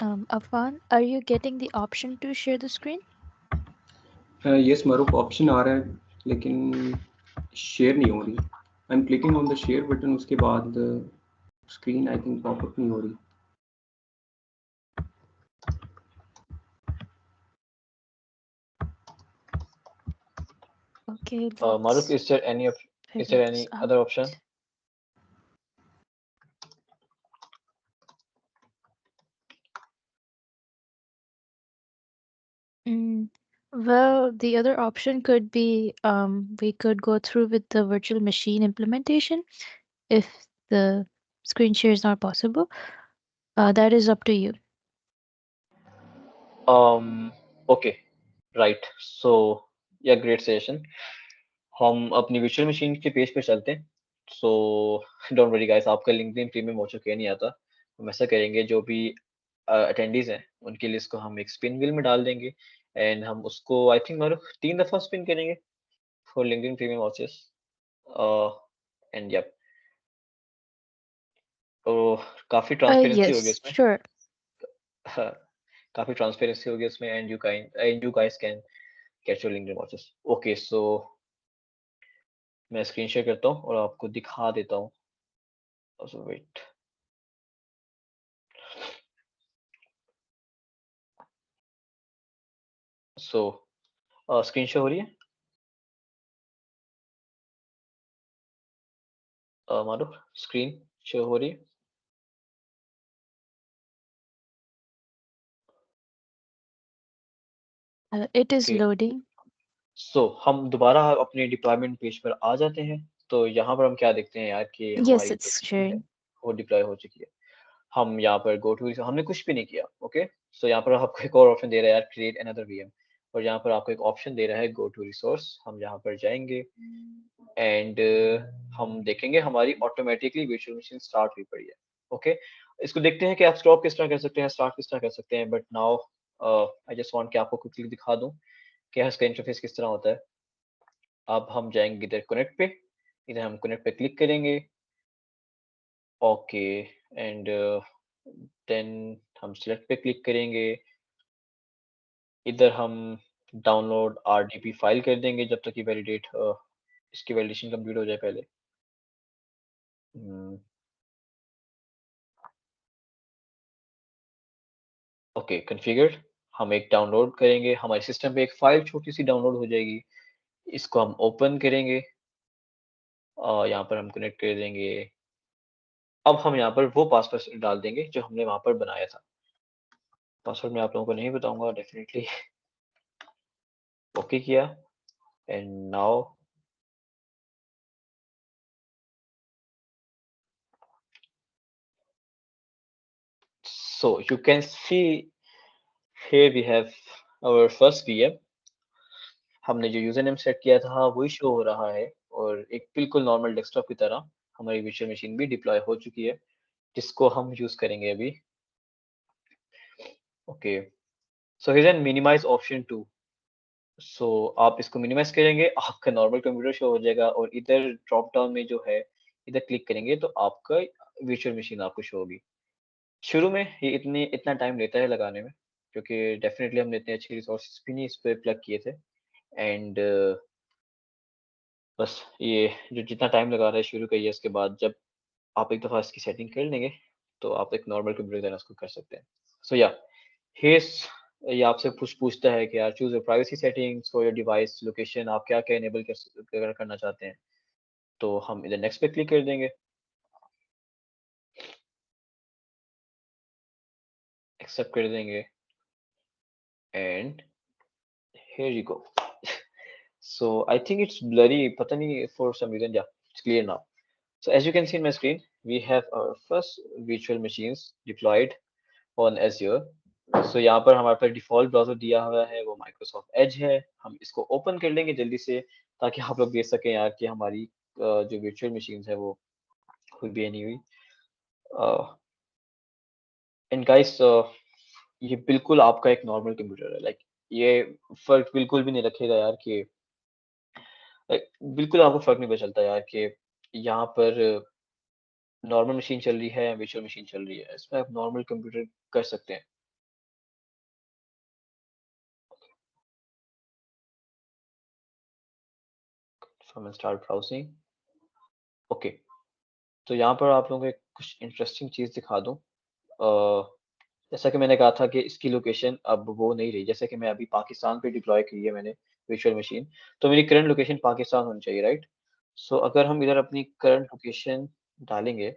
Afan, are you getting the option to share the screen? Yes Maroof, option आ रहा है लेकिन शेयर नहीं हो रही. I am clicking on the share button, उसके बाद स्क्रीन आई थिंक पॉपअप नहीं हो रही. Okay, Maruf, let's is there any is figure there this any out. other option? Mm, well, the other option could be we could go through with the virtual machine implementation if the screen share is not possible. That is up to you. Okay, right. So yeah, great suggestion. हम अपनी virtual machine के पेज पे चलते हैं. So don't worry guys, आपका LinkedIn प्रीमियम वाउचर कहीं नहीं आता. हम ऐसा करेंगे, जो भी अटेंडीज हैं उनकी लिस्ट को हम एक स्पिन व्हील में डाल देंगे एंड हम उसको आई थिंक मारो 3 दफा स्पिन करेंगे for LinkedIn premium vouchers. And या तो काफी ट्रांसपेरेंसी होगी Yes, इसमें. sure. हाँ, काफी ट्रांसपेरेंसी होगी इसमें and you guys can get your LinkedIn watches. Okay, so मैं स्क्रीन शेयर करता हूँ और आपको दिखा देता हूँ. सो वेट. सो स्क्रीन शेयर हो रही है मानो, स्क्रीन शेयर हो रही है. It is okay, loading. सो हम दोबारा अपने डिप्लॉयमेंट पेज पर आ जाते हैं. तो यहाँ पर हम क्या देखते हैं यार कि Yes, हमारी जो it's machine है sharing. वो डिप्लॉय हो चुकी है. हम यहाँ पर गो टू, हमने कुछ भी नहीं किया. ओके, सो यहाँ पर आपको एक और ऑप्शन दे रहा है यार, क्रिएट अनदर वीएम. और यहाँ पर आपको एक ऑप्शन दे रहा है गो टू रिसोर्स. हम यहाँ पर जाएंगे एंड हम देखेंगे हमारी ऑटोमेटिकली वर्चुअल मशीन स्टार्ट हुई पड़ी है. ओके, इसको देखते हैं कि आप स्टॉप किस तरह कर सकते हैं, स्टार्ट किस तरह कर सकते हैं. But now I just want कि आपको क्विकली दिखा दूं कि इसका इंटरफेस किस तरह होता है. अब हम जाएंगे इधर कनेक्ट पे, इधर हम कनेक्ट पे क्लिक करेंगे. ओके, एंड देन हम सिलेक्ट पे क्लिक करेंगे. इधर हम डाउनलोड आरडीपी फाइल कर देंगे जब तक कि वैलिडेट इसकी वैलिडेशन कंप्लीट हो जाए पहले. Okay, configured. हम एक डाउनलोड करेंगे, हमारे सिस्टम पे एक फाइल छोटी सी डाउनलोड हो जाएगी. इसको हम ओपन करेंगे. यहाँ पर हम कनेक्ट कर देंगे. अब हम यहाँ पर वो पासवर्ड डाल देंगे जो हमने वहाँ पर बनाया था. पासवर्ड मैं आप लोगों को नहीं बताऊंगा डेफिनेटली. ओके किया and now so you can see here we have our first VM. हमने जो यूजर नेम सेट किया था वही शो हो रहा है और एक बिल्कुल नॉर्मल डेस्कटॉप की तरह हमारी वर्चुअल मशीन भी डिप्लॉय हो चुकी है, जिसको हम यूज करेंगे अभी. Okay, so here an minimize option 2. So आप इसको मिनिमाइज करेंगे, आपका नॉर्मल कंप्यूटर शो हो जाएगा और इधर ड्रॉप डाउन में जो है इधर क्लिक करेंगे तो आपका वर्चुअल मशीन आपको शो होगी. शुरू में ये इतना टाइम लेता है लगाने में, क्योंकि डेफिनेटली हमने इतने अच्छे रिसोर्सेज भी नहीं इस पे प्लग किए थे. एंड बस ये जो जितना टाइम लगा रहा है शुरू का, ये इसके बाद जब आप एक दफ़ा इसकी सेटिंग कर लेंगे तो आप एक नॉर्मल कंप्यूटर तरह उसको कर सकते हैं. सो या हेस ये आपसे पूछता है कि यार choose privacy settings for your device location, आप क्या क्या इनेबल करना चाहते हैं. तो हम इधर नेक्स्ट पे क्लिक कर देंगे, एक्सेप्ट कर देंगे and here you go. So I think it's blurry, पता नहीं for some reason. Yeah, it's clear now. So as you can see in my screen, we have our first virtual machines deployed on Azure. So यहाँ पर हमारे पास डिफॉल्ट ब्राउजर दिया हुआ है वो Microsoft Edge है. हम इसको ओपन कर लेंगे जल्दी से ताकि आप लोग देख सकें यार कि हमारी जो virtual machines है वो हुई भी नहीं हुई. एंड गाइस ये बिल्कुल आपका एक नॉर्मल कंप्यूटर है. लाइक ये फर्क बिल्कुल भी नहीं रखेगा यार कि बिल्कुल आपको फ़र्क नहीं पता चलता यार कि यहाँ पर नॉर्मल मशीन चल रही है या वर्चुअल मशीन चल रही है. इसमें आप नॉर्मल कंप्यूटर कर सकते हैं. so I'm start browsing. Okay, तो यहाँ पर आप लोगों को एक कुछ इंटरेस्टिंग चीज दिखा दूं। जैसा कि मैंने कहा था कि इसकी लोकेशन अब वो नहीं रही, जैसे कि मैं अभी पाकिस्तान पे डिप्लॉय की है मैंने वर्चुअल मशीन, तो मेरी करंट लोकेशन पाकिस्तान होनी चाहिए, राइट? सो अगर हम इधर अपनी करंट लोकेशन डालेंगे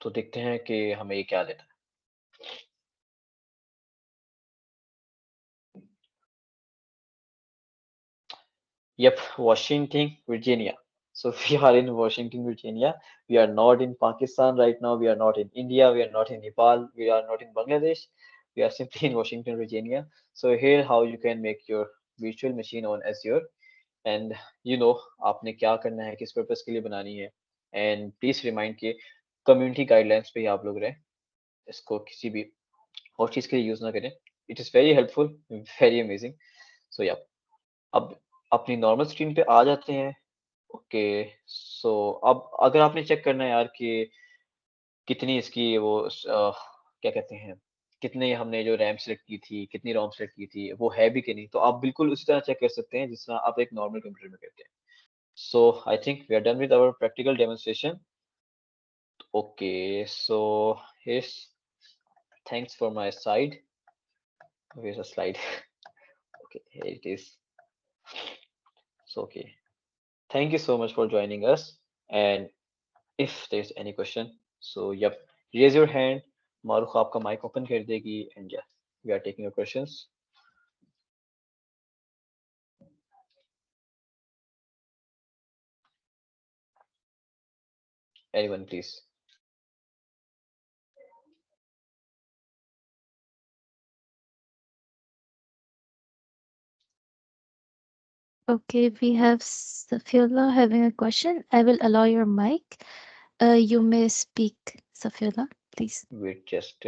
तो देखते हैं कि हमें ये क्या देता है। Yep, Washington, Virginia. So we are in Washington, Virginia. We are not in Pakistan right now. We are not in India. We are not in Nepal. We are not in Bangladesh. We are simply in Washington, Virginia. So here how you can make your virtual machine on Azure, and आपने क्या करना है, किस पर्पस के लिए बनानी है, एंड प्लीज रिमाइंड के कम्युनिटी गाइडलाइंस पे ही आप लोग रहें, इसको किसी भी और चीज के लिए यूज ना करें। It is very helpful, very amazing. So या अब अपनी नॉर्मल स्क्रीन पे आ जाते हैं। ओके, सो अब अगर आपने चेक करना है यार कि कितनी इसकी वो क्या कहते हैं, कितने हमने जो रैम सेलेक्ट की थी, कितनी रोम सेलेक्ट की थी, वो है भी कि नहीं, तो आप बिल्कुल उसी तरह चेक कर सकते हैं जिस तरह आप एक नॉर्मल कंप्यूटर में करते हैं। So I think we are done with our practical demonstration. Okay, so here's thanks for my side. Where's the slide? Okay, here it is. So okay, thank you so much for joining us, and if there's any question, so yep, raise your hand. Marukh आपका माइक ओपन कर देगी, and yeah, we are taking your questions. Anyone, please. Okay, we have Safiola having a question. I will allow your mic. You may speak, Safiola, please. Wait, just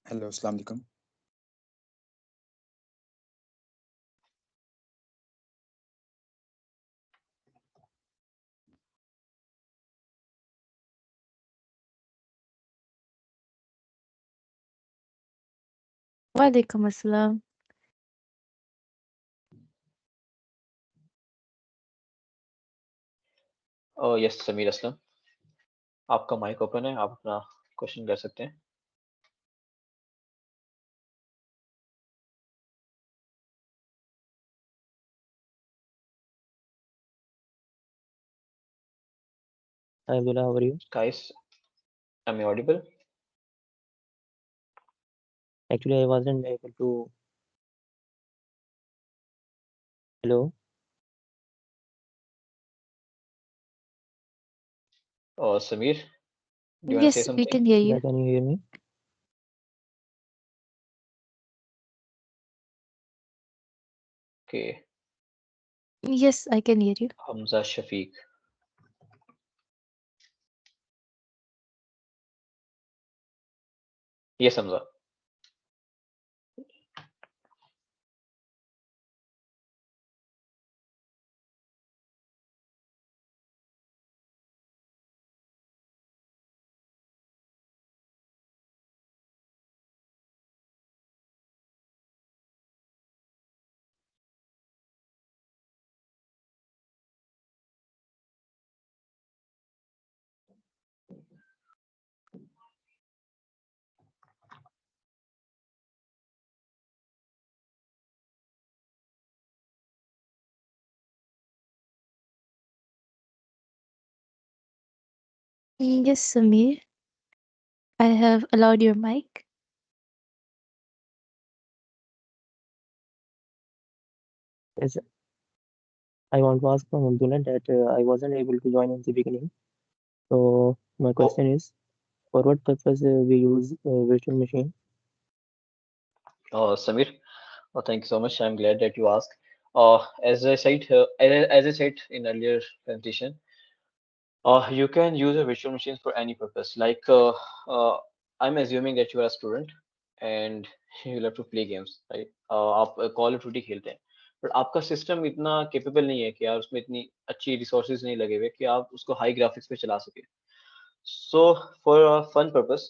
hello अस्सलाम वालेकुम। Walaikum assalam. Yes Sameer Aslam, आपका माइक ओपन है, आप अपना क्वेश्चन कर सकते हैं। Hi Abdullah, how are you? Guys, am I audible? Actually, I wasn't able to. Hello? Samir, do you want to say Yes, we something? can hear Yeah, you. can you hear me? Okay, Yes, I can hear you. Hamza Shafiq. Yes, Hamza. Yes, Samir, I have allowed your mic. Yes, I want to ask from Abdullah that I wasn't able to join in the beginning. So my question is, for what purpose we use virtual machine? Samir, thank you so much. I'm glad that you asked. As I said in earlier presentation, you can use a virtual machines for any purpose. Like, I'm assuming that you are a student and you love to play games, right? आप कॉल ऑफ ड्यूटी खेलते हैं, बट आपका सिस्टम इतना केपेबल नहीं है कि यार उसमें इतनी अच्छी रिसोर्सेज नहीं लगे हुए कि आप उसको हाई ग्राफिक्स पे चला सके। So for fun purpose